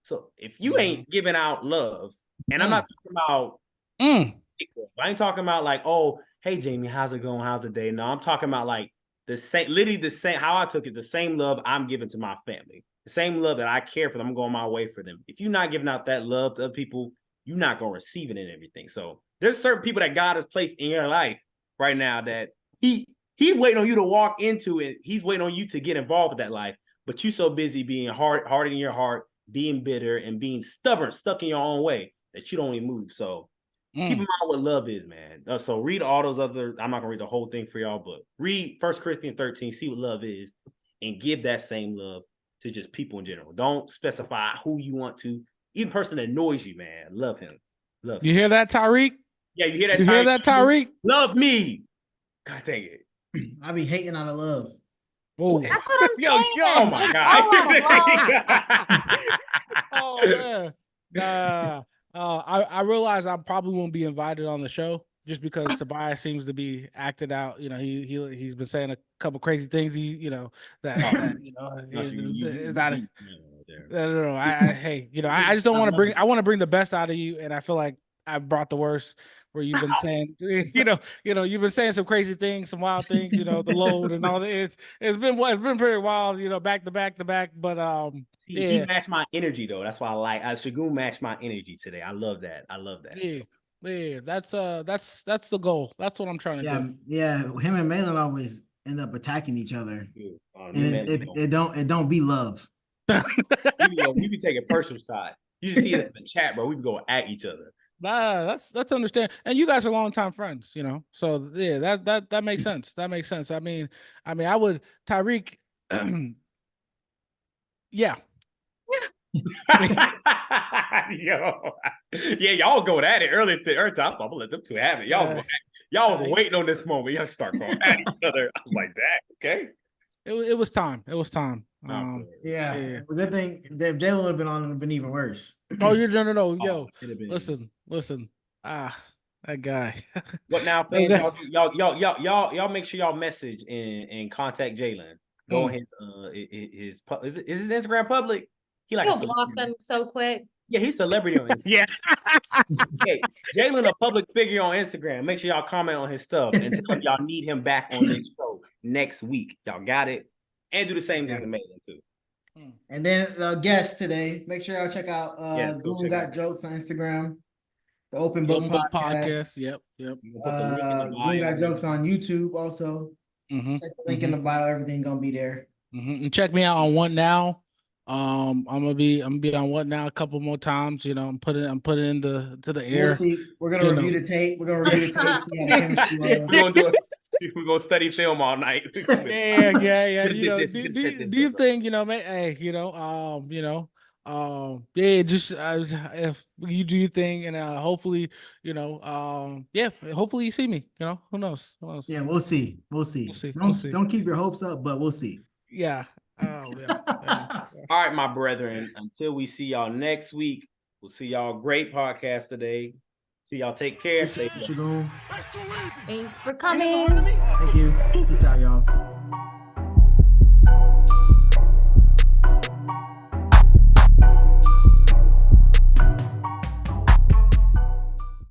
So if you ain't giving out love, and I'm not talking about I ain't talking about like, oh, hey Jamie, how's it going? How's the day? No, I'm talking about like literally the same, how I took it, the same love I'm giving to my family, the same love that I care for them, I'm going my way for them. If you're not giving out that love to other people, you're not gonna receive it and everything. So there's certain people that God has placed in your life right now that He's waiting on you to walk into it. He's waiting on you to get involved with that life. But you're so busy being hard in your heart, being bitter, and being stubborn, stuck in your own way that you don't even move. So keep in mind what love is, man. So read all those other, I'm not going to read the whole thing for y'all, but read 1 Corinthians 13, see what love is, and give that same love to just people in general. Don't specify who you want to. Even person that annoys you, man, love him. Love You hear that, Tyreek? Yeah, you hear that, You hear that, Tyreek? Love me. God dang it. I be hating out of love. Whoa. That's what I'm saying. Oh my God. Oh man. I realize I probably won't be invited on the show just because Tobias seems to be acted out. He's been saying a couple crazy things. I just don't want to bring. I want to bring the best out of you, and I feel like I brought the worst. Where you've been saying, you've been saying some crazy things, some wild things, the load and all that. It's been pretty wild, back to back to back. But he matched my energy though. That's why I like. Segun matched my energy today. I love that. Yeah, yeah. That's the goal. That's what I'm trying to do. Yeah. Him and Malin always end up attacking each other, and it don't be love. we be taking personal side. You should see us in the chat, bro. We be going at each other. Nah, that's understand. And you guys are longtime friends, So yeah, that makes sense. That makes sense. I mean, I would Tyreek. Yeah. Yo, yeah, y'all was going at it earlier. I'm gonna let them two have it. Y'all was waiting on this moment. Y'all start going at each other. I was like, that okay. It was time. It was time. Yeah. The good thing if Jalen would have been on, it would have been even worse. Oh, no. Yo, listen. That guy. What now, fans? Y'all make sure y'all message and contact Jalen. Go on his is his Instagram public? He'll block them so quick. Yeah, he's a celebrity on Instagram. Yeah. Hey, Jalen, a public figure on Instagram. Make sure y'all comment on his stuff and tell him y'all need him back on this show next week. Y'all got it? And do the same thing to Malin too. And then the guest today, make sure y'all check out Goon Got Jokes on Instagram. The Open Book Podcast. Yep. Goon Got Jokes on YouTube also. Check the link in the bio. Everything gonna be there. And check me out on What Now. I'm gonna be on What Now a couple more times. I'm putting into the air. We'll see. We're gonna review the tape. We're gonna study film all night. Yeah. Do you think just if you do your thing and hopefully hopefully you see me. Who knows? Yeah, we'll see. Don't keep your hopes up, but we'll see. Yeah. Oh, yeah. All right, my brethren. Until we see y'all next week, we'll see y'all. Great podcast today. See y'all. Take care. Stay Thanks for coming. Thank you. Peace out, y'all.